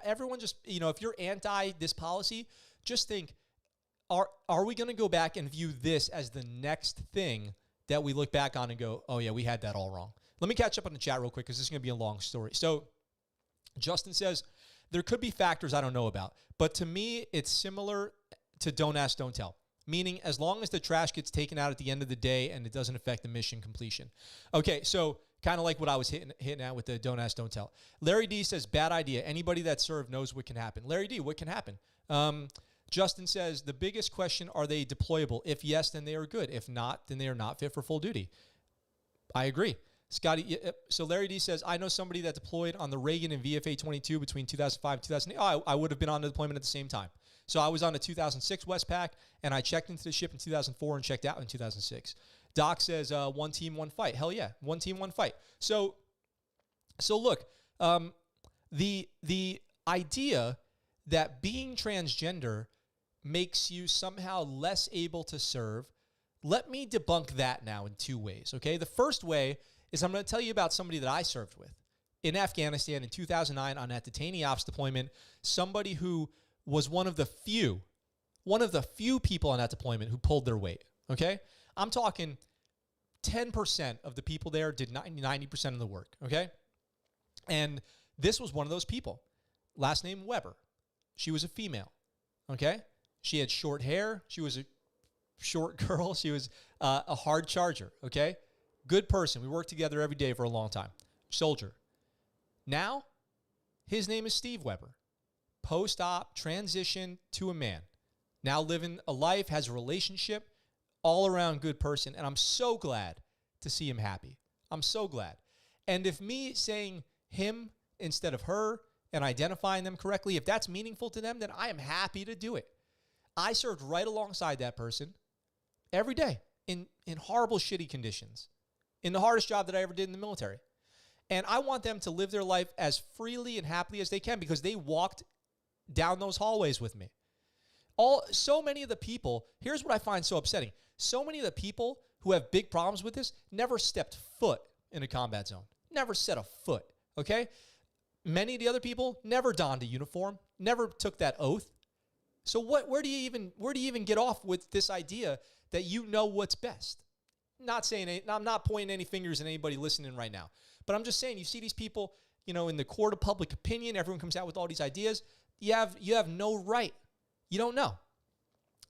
Everyone just, if you're anti this policy, just think, are we going to go back and view this as the next thing that we look back on and go, oh yeah, we had that all wrong? Let me catch up on the chat real quick because this is going to be a long story. So Justin says, there could be factors I don't know about, but to me, it's similar to don't ask, don't tell. Meaning, as long as the trash gets taken out at the end of the day and it doesn't affect the mission completion. Okay, so kind of like what I was hitting at with the don't ask, don't tell. Larry D says, bad idea. Anybody that served knows what can happen. Larry D, what can happen? Justin says, the biggest question, are they deployable? If yes, then they are good. If not, then they are not fit for full duty. I agree. Scotty, so Larry D says, I know somebody that deployed on the Reagan and VFA 22 between 2005 and 2008. Oh, I would have been on the deployment at the same time. So I was on a 2006 Westpac, and I checked into the ship in 2004 and checked out in 2006. Doc says, one team, one fight. Hell yeah, one team, one fight. So look, the idea that being transgender makes you somehow less able to serve, let me debunk that now in two ways, okay? The first way is I'm going to tell you about somebody that I served with in Afghanistan in 2009 on that detainee ops deployment, somebody who was one of the few people on that deployment who pulled their weight, okay? I'm talking 10% of the people there did 90% of the work, okay? And this was one of those people. Last name Weber. She was a female, okay? She had short hair. She was a short girl. She was a hard charger, okay? Good person. We worked together every day for a long time. Soldier. Now, his name is Steve Weber. Post-op, transition to a man. Now living a life, has a relationship, all-around good person, and I'm so glad to see him happy. I'm so glad. And if me saying him instead of her and identifying them correctly, if that's meaningful to them, then I am happy to do it. I served right alongside that person every day in horrible, shitty conditions, in the hardest job that I ever did in the military. And I want them to live their life as freely and happily as they can because they walked down those hallways with me. So many of the people, here's what I find so upsetting. So many of the people who have big problems with this never stepped foot in a combat zone, never set a foot, okay? Many of the other people never donned a uniform, never took that oath. So where do you even get off with this idea that you know what's best? I'm not pointing any fingers at anybody listening right now, but I'm just saying you see these people, in the court of public opinion, everyone comes out with all these ideas. You have no right. You don't know.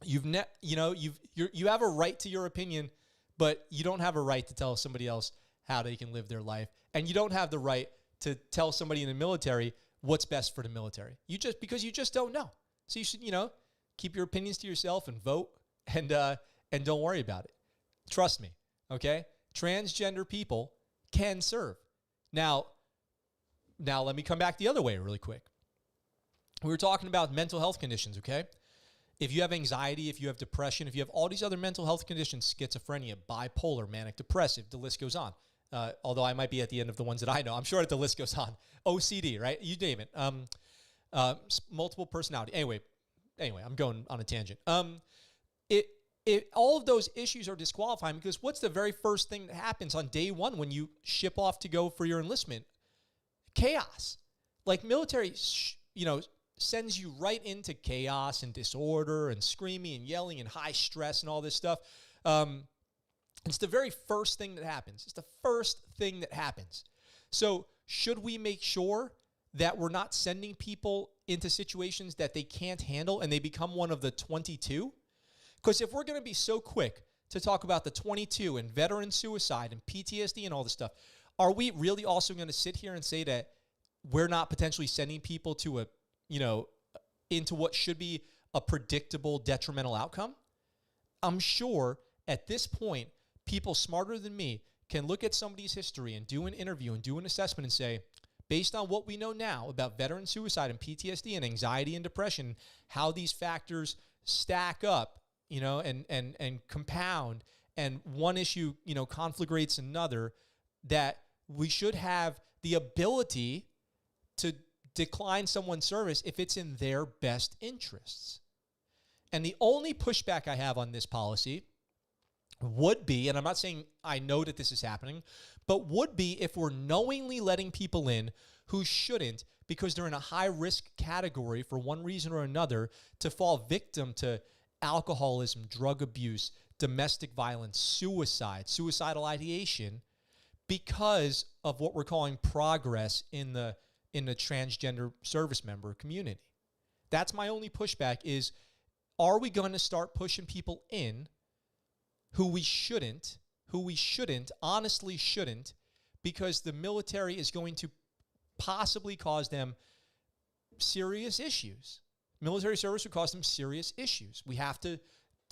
You have a right to your opinion, but you don't have a right to tell somebody else how they can live their life, and you don't have the right to tell somebody in the military what's best for the military. Because you just don't know. So you should, keep your opinions to yourself and vote and don't worry about it. Trust me, okay? Transgender people can serve. Now let me come back the other way really quick. We were talking about mental health conditions, okay? If you have anxiety, if you have depression, if you have all these other mental health conditions, schizophrenia, bipolar, manic depressive, the list goes on. Although I might be at the end of the ones that I know. I'm sure that the list goes on. OCD, right? You name it. Multiple personality. Anyway, I'm going on a tangent. All of those issues are disqualifying because what's the very first thing that happens on day one when you ship off to go for your enlistment? Chaos. Like military, sends you right into chaos and disorder and screaming and yelling and high stress and all this stuff. It's the very first thing that happens. It's the first thing that happens. So should we make sure that we're not sending people into situations that they can't handle and they become one of the 22? Because if we're going to be so quick to talk about the 22 and veteran suicide and PTSD and all this stuff, are we really also going to sit here and say that we're not potentially sending people to into what should be a predictable detrimental outcome? I'm sure at this point, people smarter than me can look at somebody's history and do an interview and do an assessment and say, based on what we know now about veteran suicide and PTSD and anxiety and depression, how these factors stack up, and compound, and one issue, conflagrates another, that we should have the ability to decline someone's service if it's in their best interests. And the only pushback I have on this policy would be, and I'm not saying I know that this is happening, but would be if we're knowingly letting people in who shouldn't because they're in a high-risk category for one reason or another to fall victim to alcoholism, drug abuse, domestic violence, suicide, suicidal ideation because of what we're calling progress in the transgender service member community. That's my only pushback is, are we going to start pushing people in who we shouldn't, honestly shouldn't, because the military is going to possibly cause them serious issues. Military service would cause them serious issues. We have to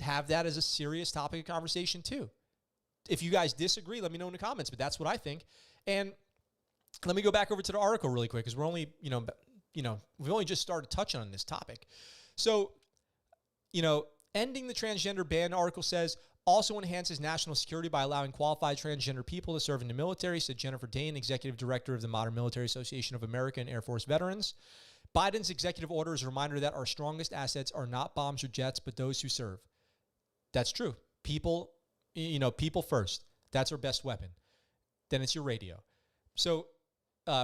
have that as a serious topic of conversation too. If you guys disagree, let me know in the comments, but that's what I think. And let me go back over to the article really quick because we're only, we've only just started touching on this topic. So Ending the transgender ban, article says, also enhances national security by allowing qualified transgender people to serve in the military, said Jennifer Dane, executive director of the Modern Military Association of America and Air Force Veterans. Biden's executive order is a reminder that our strongest assets are not bombs or jets, but those who serve. That's true. People first. That's our best weapon. Then it's your radio. So,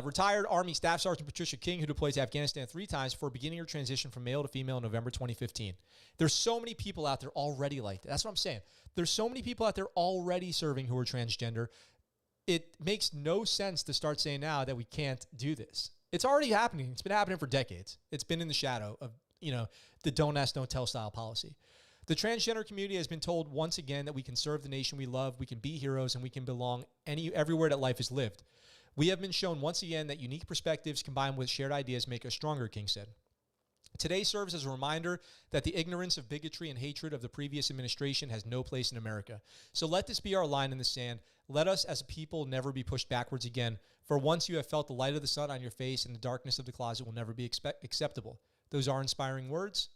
retired Army Staff Sergeant Patricia King, who deployed to Afghanistan 3 times before beginning her transition from male to female in November 2015. There's so many people out there already like that. That's what I'm saying. There's so many people out there already serving who are transgender. It makes no sense to start saying now that we can't do this. It's already happening. It's been happening for decades. It's been in the shadow of, the don't ask, don't tell style policy. The transgender community has been told once again that we can serve the nation we love, we can be heroes, and we can belong everywhere that life is lived. We have been shown once again that unique perspectives combined with shared ideas make us stronger, King said. Today serves as a reminder that the ignorance of bigotry and hatred of the previous administration has no place in America. So let this be our line in the sand. Let us as a people never be pushed backwards again. For once you have felt the light of the sun on your face and the darkness of the closet will never be acceptable. Those are inspiring words.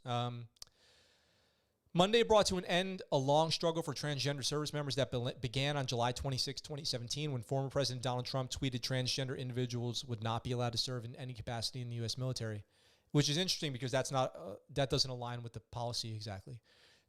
Monday brought to an end a long struggle for transgender service members that began on July 26, 2017, when former President Donald Trump tweeted transgender individuals would not be allowed to serve in any capacity in the U.S. military, which is interesting because that doesn't align with the policy exactly.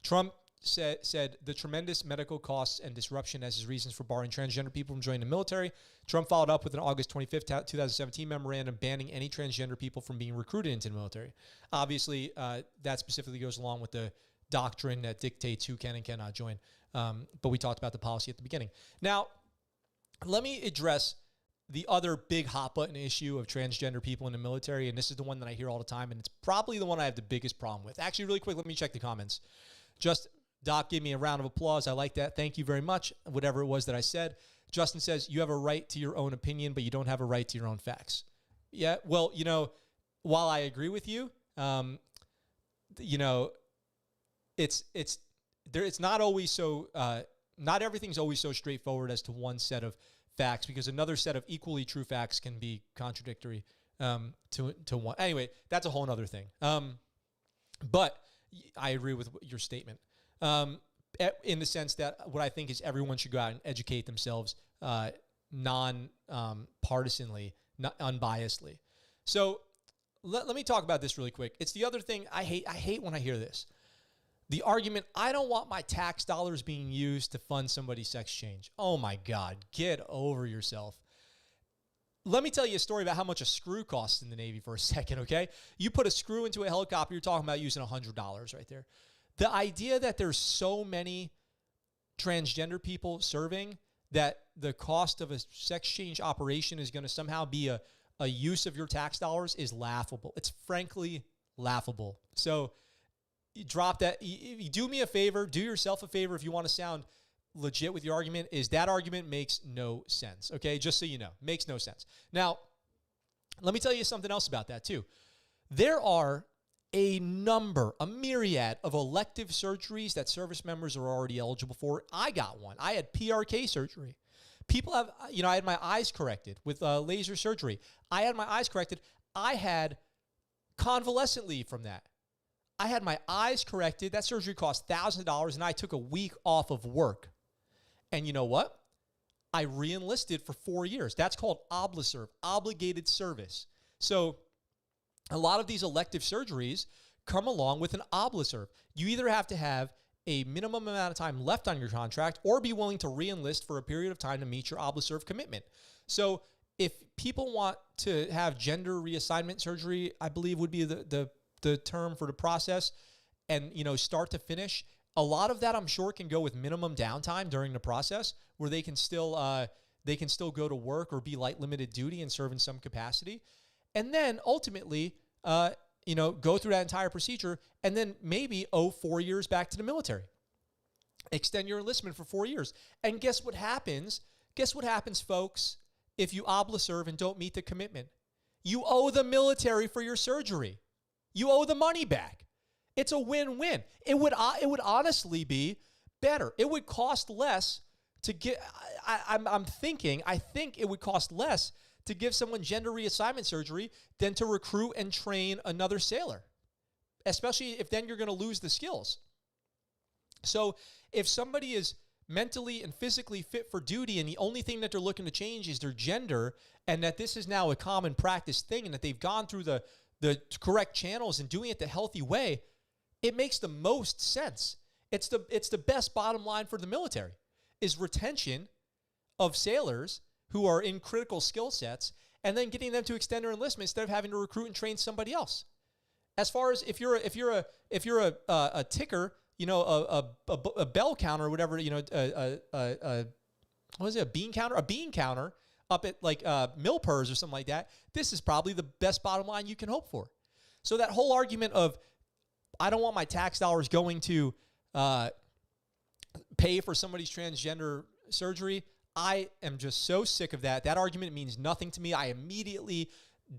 Trump said the tremendous medical costs and disruption as his reasons for barring transgender people from joining the military. Trump followed up with an August 25, 2017 memorandum banning any transgender people from being recruited into the military. Obviously, that specifically goes along with the doctrine that dictates who can and cannot join. But we talked about the policy at the beginning. Now, let me address the other big hot button issue of transgender people in the military, and this is the one that I hear all the time, and it's probably the one I have the biggest problem with. Actually, really quick, let me check the comments. Doc gave me a round of applause. I like that. Thank you very much, whatever it was that I said. Justin says, you have a right to your own opinion, but you don't have a right to your own facts. Yeah, well, while I agree with you, it's not always so, not everything's always so straightforward as to one set of facts, because another set of equally true facts can be contradictory to one. Anyway, that's a whole other thing. But I agree with your statement in the sense that what I think is everyone should go out and educate themselves non-partisanly, unbiasedly. So let me talk about this really quick. It's the other thing I hate when I hear this. The argument, I don't want my tax dollars being used to fund somebody's sex change. Oh my God, get over yourself. Let me tell you a story about how much a screw costs in the Navy for a second, okay? You put a screw into a helicopter, you're talking about using $100 right there. The idea that there's so many transgender people serving that the cost of a sex change operation is going to somehow be a use of your tax dollars is laughable. It's frankly laughable. So you drop that. You do me a favor, do yourself a favor if you want to sound legit with your argument, is that argument makes no sense, okay? Just so you know, makes no sense. Now, let me tell you something else about that too. There are a myriad of elective surgeries that service members are already eligible for. I got one. I had PRK surgery. People have, I had my eyes corrected with laser surgery. I had my eyes corrected. I had convalescent leave from that. I had my eyes corrected. That surgery cost $1,000, and I took a week off of work. And you know what? I re-enlisted for 4 years. That's called ObliServe, obligated service. So a lot of these elective surgeries come along with an ObliServe. You either have to have a minimum amount of time left on your contract or be willing to re-enlist for a period of time to meet your ObliServe commitment. So if people want to have gender reassignment surgery, I believe would be the term for the process, and start to finish, a lot of that I'm sure can go with minimum downtime during the process, where they can still go to work or be light limited duty and serve in some capacity, and then ultimately go through that entire procedure, and then maybe owe 4 years back to the military. Extend your enlistment for 4 years, and guess what happens? Guess what happens, folks? If you ObliServe and don't meet the commitment, you owe the military for your surgery. You owe the money back. It's a win-win. It would honestly be better. It would cost less to get. I think it would cost less to give someone gender reassignment surgery than to recruit and train another sailor. especially if then you're going to lose the skills. So if somebody is mentally and physically fit for duty and the only thing that they're looking to change is their gender, and that this is now a common practice thing and that they've gone through the correct channels and doing it the healthy way, it makes the most sense. It's the best bottom line for the military is retention of sailors who are in critical skill sets and then getting them to extend their enlistment instead of having to recruit and train somebody else. As far as if you're a ticker, you know, a bell counter or whatever, you know, what is it, a bean counter? A bean counter up at like Milpers or something like that, this is probably the best bottom line you can hope for. So that whole argument of, I don't want my tax dollars going to pay for somebody's transgender surgery, I am just so sick of that. That argument means nothing to me. I immediately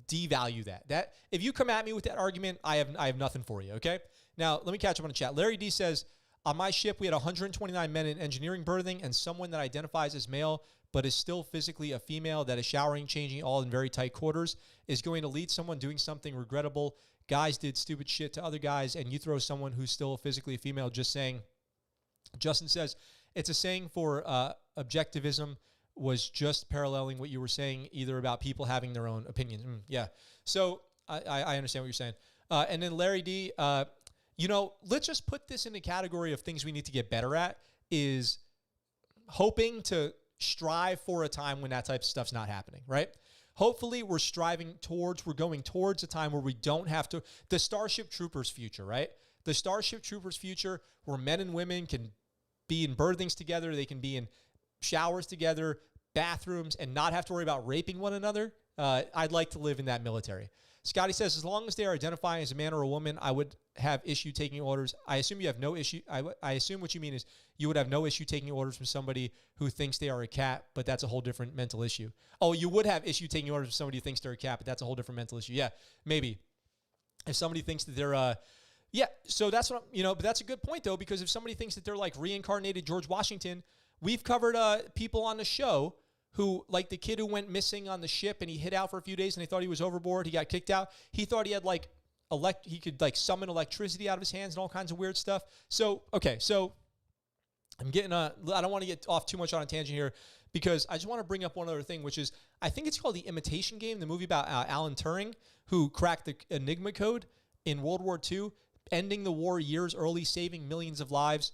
devalue that. That if you come at me with that argument, I have nothing for you, okay? Now, let me catch up on the chat. Larry D says, on my ship, we had 129 men in engineering berthing and someone that identifies as male but is still physically a female that is showering, changing, all in very tight quarters, is going to lead someone doing something regrettable. Guys did stupid shit to other guys, and you throw someone who's still physically a female just saying. Justin says, it's a saying for objectivism, was just paralleling what you were saying, either about people having their own opinions. Yeah. So I understand what you're saying. And then Larry D, you know, let's just put this in the category of things we need to get better at, is hoping to strive for a time when that type of stuff's not happening, right? Hopefully we're going towards a time where we don't have to, the Starship Troopers future, right? The Starship Troopers future where men and women can be in berthings together, they can be in showers together, bathrooms, and not have to worry about raping one another. I'd like to live in that military. Scotty says, as long as they are identifying as a man or a woman, I would have issue taking orders. I assume you have no issue. I assume what you mean is you would have no issue taking orders from somebody who thinks they are a cat, but that's a whole different mental issue. Oh, you would have issue taking orders from somebody who thinks they're a cat, but that's a whole different mental issue. Yeah, maybe. If somebody thinks that they're yeah, so that's what but that's a good point, though, because if somebody thinks that they're like reincarnated George Washington, we've covered people on the show who, like the kid who went missing on the ship and he hid out for a few days and they thought he was overboard. He got kicked out. He thought he had he could like summon electricity out of his hands and all kinds of weird stuff. So, okay, so I'm getting I don't want to get off too much on a tangent here because I just want to bring up one other thing, which is I think it's called The Imitation Game, the movie about Alan Turing, who cracked the Enigma code in World War II, ending the war years early, saving millions of lives.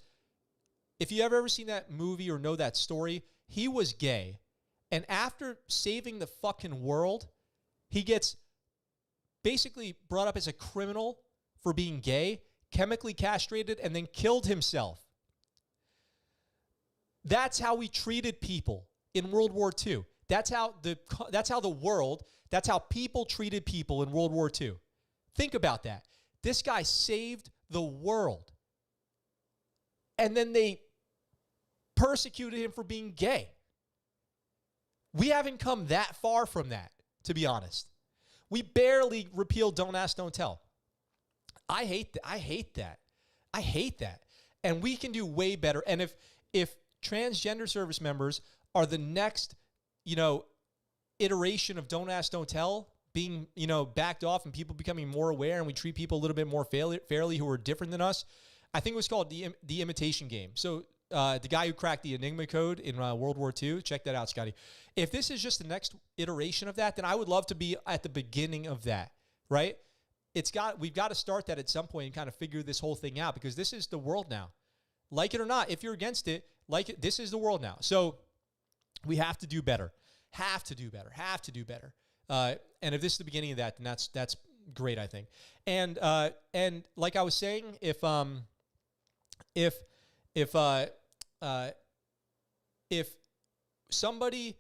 If you ever seen that movie or know that story, he was gay. And after saving the fucking world, he gets basically brought up as a criminal for being gay, chemically castrated, and then killed himself. That's how we treated people in World War II. That's how people treated people in World War II. Think about that. This guy saved the world. And then they persecuted him for being gay. We haven't come that far from that, to be honest. We barely repealed Don't Ask, Don't Tell. I hate that. And we can do way better. And if transgender service members are the next, iteration of Don't Ask, Don't Tell, being, backed off and people becoming more aware and we treat people a little bit more fairly who are different than us, I think it was called The Imitation Game. So the guy who cracked the Enigma code in World War II, check that out, Scotty. If this is just the next iteration of that, then I would love to be at the beginning of that, right? We've got to start that at some point and kind of figure this whole thing out because this is the world now. Like it or not, if you're against it, this is the world now. So we have to do better. Have to do better. And if this is the beginning of that, then that's great, I think. And like I was saying, if somebody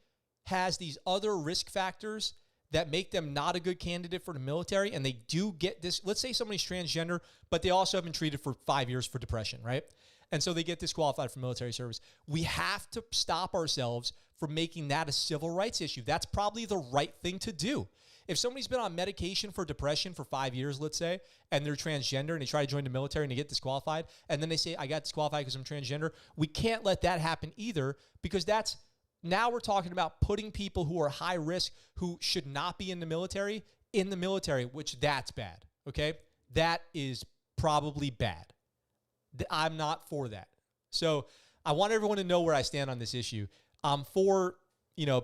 has these other risk factors that make them not a good candidate for the military, and they do get this, let's say somebody's transgender, but they also have been treated for 5 years for depression, right? And so they get disqualified from military service. We have to stop ourselves from making that a civil rights issue. That's probably the right thing to do. If somebody's been on medication for depression for 5 years, let's say, and they're transgender and they try to join the military and they get disqualified, and then they say, I got disqualified because I'm transgender, we can't let that happen either because now we're talking about putting people who are high risk, who should not be in the military, which that's bad, okay? That is probably bad. I'm not for that. So I want everyone to know where I stand on this issue. I'm for,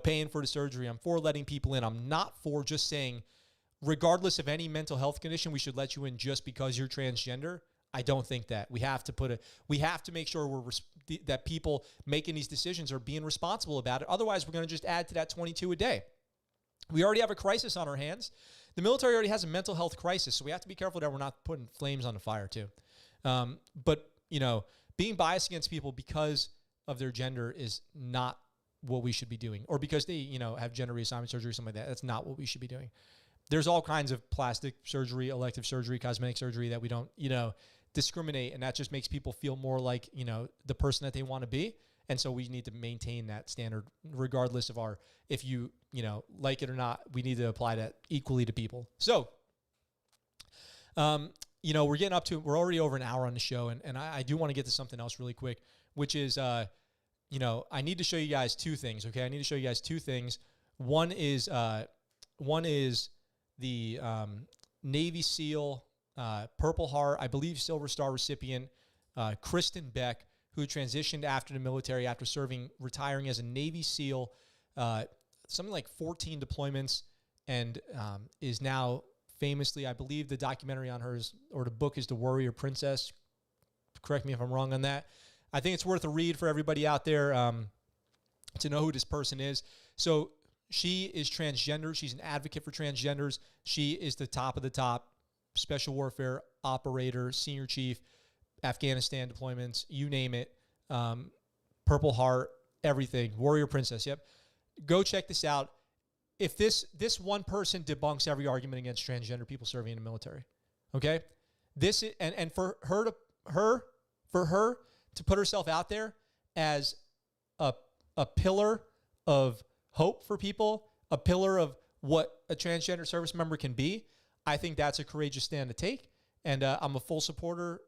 paying for the surgery. I'm for letting people in. I'm not for just saying, regardless of any mental health condition, we should let you in just because you're transgender. I don't think that. We have to make sure that people making these decisions are being responsible about it. Otherwise, we're going to just add to that 22 a day. We already have a crisis on our hands. The military already has a mental health crisis, so we have to be careful that we're not putting flames on the fire too. But being biased against people because of their gender is not what we should be doing, or because they, have gender reassignment surgery or something like that. That's not what we should be doing. There's all kinds of plastic surgery, elective surgery, cosmetic surgery that we don't, discriminate, and that just makes people feel more like, the person that they want to be. And so we need to maintain that standard regardless of if you, like it or not. We need to apply that equally to people. So, we're already over an hour on the show, and I do want to get to something else really quick, which is, I need to show you guys two things, okay? I need to show you guys two things. One is the Navy SEAL, Purple Heart, I believe Silver Star recipient, Kristen Beck, who transitioned after the military after retiring as a Navy SEAL, something like 14 deployments, and is now famously, I believe the documentary on her or the book is The Warrior Princess. Correct me if I'm wrong on that. I think it's worth a read for everybody out there to know who this person is. So she is transgender. She's an advocate for transgenders. She is the top of the top special warfare operator, senior chief, Afghanistan deployments, you name it. Purple Heart, everything. Warrior Princess, yep. Go check this out. If this one person debunks every argument against transgender people serving in the military, okay? This is, and for her to put herself out there as a pillar of hope for people, a pillar of what a transgender service member can be, I think that's a courageous stand to take. And I'm a full supporter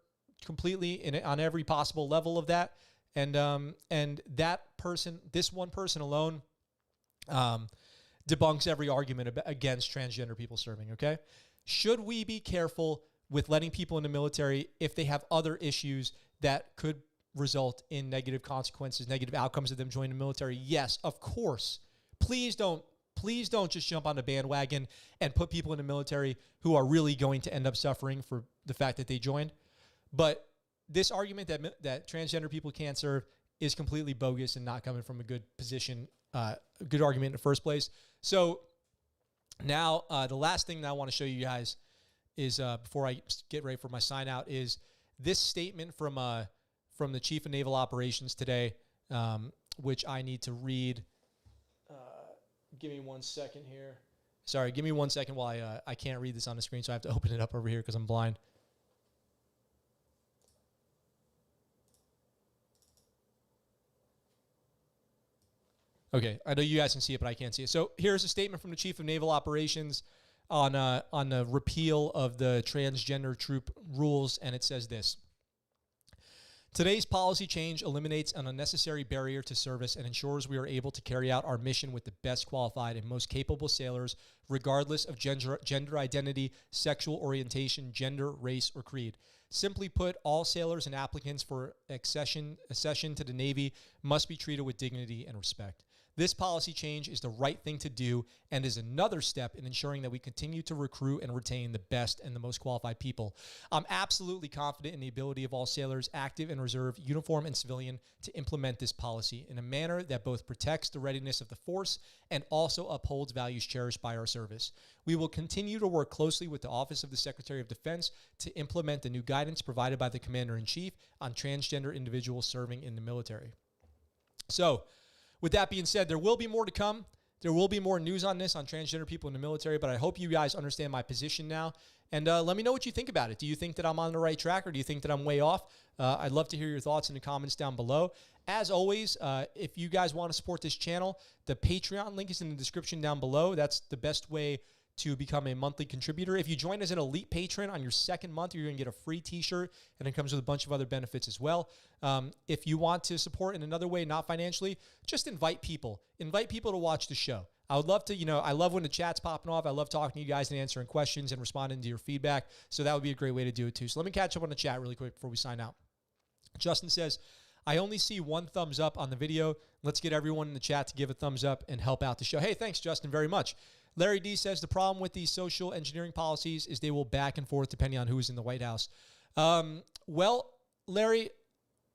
completely on every possible level of that. And that person, this one person alone, debunks every argument against transgender people serving, okay? Should we be careful with letting people in the military if they have other issues that could result in negative consequences, negative outcomes of them joining the military? Yes, of course. Please don't just jump on the bandwagon and put people in the military who are really going to end up suffering for the fact that they joined. But this argument that transgender people can't serve is completely bogus and not coming from a good position, a good argument in the first place. So now the last thing that I want to show you guys is, before I get ready for my sign out, is this statement from the Chief of Naval Operations today, which I need to read. Give me 1 second here. Sorry, give me 1 second while I can't read this on the screen, so I have to open it up over here because I'm blind. Okay, I know you guys can see it, but I can't see it. So here's a statement from the Chief of Naval Operations on the repeal of the transgender troop rules, and it says this. Today's policy change eliminates an unnecessary barrier to service and ensures we are able to carry out our mission with the best qualified and most capable sailors, regardless of gender identity, sexual orientation, gender, race, or creed. Simply put, all sailors and applicants for accession to the Navy must be treated with dignity and respect. This policy change is the right thing to do and is another step in ensuring that we continue to recruit and retain the best and the most qualified people. I'm absolutely confident in the ability of all sailors, active and reserve, uniform and civilian, to implement this policy in a manner that both protects the readiness of the force and also upholds values cherished by our service. We will continue to work closely with the Office of the Secretary of Defense to implement the new guidance provided by the Commander-in-Chief on transgender individuals serving in the military. So, with that being said, there will be more to come. There will be more news on this, on transgender people in the military, but I hope you guys understand my position now. And let me know what you think about it. Do you think that I'm on the right track, or do you think that I'm way off? I'd love to hear your thoughts in the comments down below. As always, if you guys want to support this channel, the Patreon link is in the description down below. That's the best way to become a monthly contributor. If you join as an elite patron on your second month, you're going to get a free t-shirt, and it comes with a bunch of other benefits as well. If you want to support in another way, not financially, just invite people. Invite people to watch the show. I would love to, I love when the chat's popping off. I love talking to you guys and answering questions and responding to your feedback. So that would be a great way to do it too. So let me catch up on the chat really quick before we sign out. Justin says, I only see one thumbs up on the video. Let's get everyone in the chat to give a thumbs up and help out the show. Hey, thanks, Justin, very much. Larry D says, the problem with these social engineering policies is they will back and forth depending on who's in the White House. Well, Larry,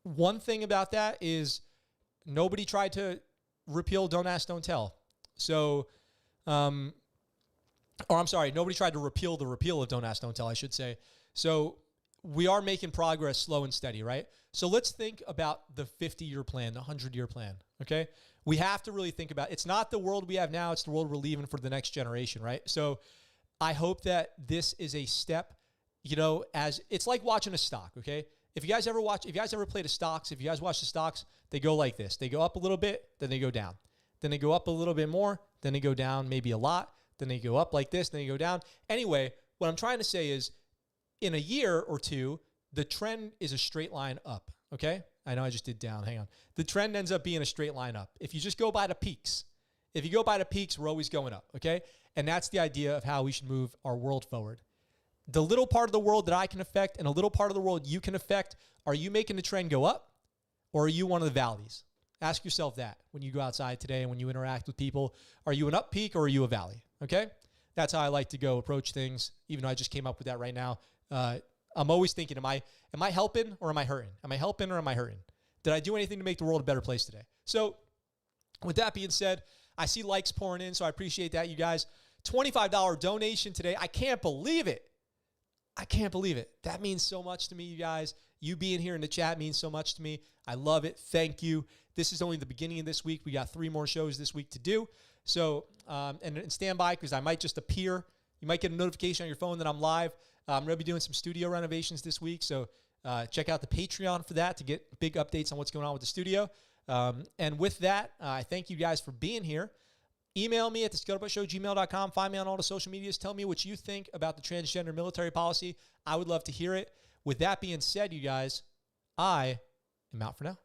one thing about that is nobody tried to repeal Don't Ask, Don't Tell. So, nobody tried to repeal the repeal of Don't Ask, Don't Tell, I should say. So we are making progress slow and steady, right? So let's think about the 50-year plan, the 100-year plan, okay? We have to really think about, it's not the world we have now, it's the world we're leaving for the next generation, right? So I hope that this is a step, as it's like watching a stock, okay? If you guys ever played the stocks, if you guys watch the stocks, they go like this. They go up a little bit, then they go down. Then they go up a little bit more, then they go down maybe a lot, then they go up like this, then they go down. Anyway, what I'm trying to say is in a year or two, the trend is a straight line up, okay? I know I just did down, hang on. The trend ends up being a straight line up. If you just go by the peaks, we're always going up, okay? And that's the idea of how we should move our world forward. The little part of the world that I can affect and a little part of the world you can affect, are you making the trend go up or are you one of the valleys? Ask yourself that when you go outside today and when you interact with people. Are you an up peak or are you a valley? Okay? That's how I like to go approach things, even though I just came up with that right now. I'm always thinking, am I helping or am I hurting? Am I helping or am I hurting? Did I do anything to make the world a better place today? So with that being said, I see likes pouring in, so I appreciate that, you guys. $25 donation today. I can't believe it. That means so much to me, you guys. You being here in the chat means so much to me. I love it. Thank you. This is only the beginning of this week. We got 3 more shows this week to do. So, and stand by because I might just appear. You might get a notification on your phone that I'm live. I'm going to be doing some studio renovations this week. So check out the Patreon for that to get big updates on what's going on with the studio. And with that, I thank you guys for being here. Email me at thescuttlebutt@gmail.com. Find me on all the social medias. Tell me what you think about the transgender military policy. I would love to hear it. With that being said, you guys, I am out for now.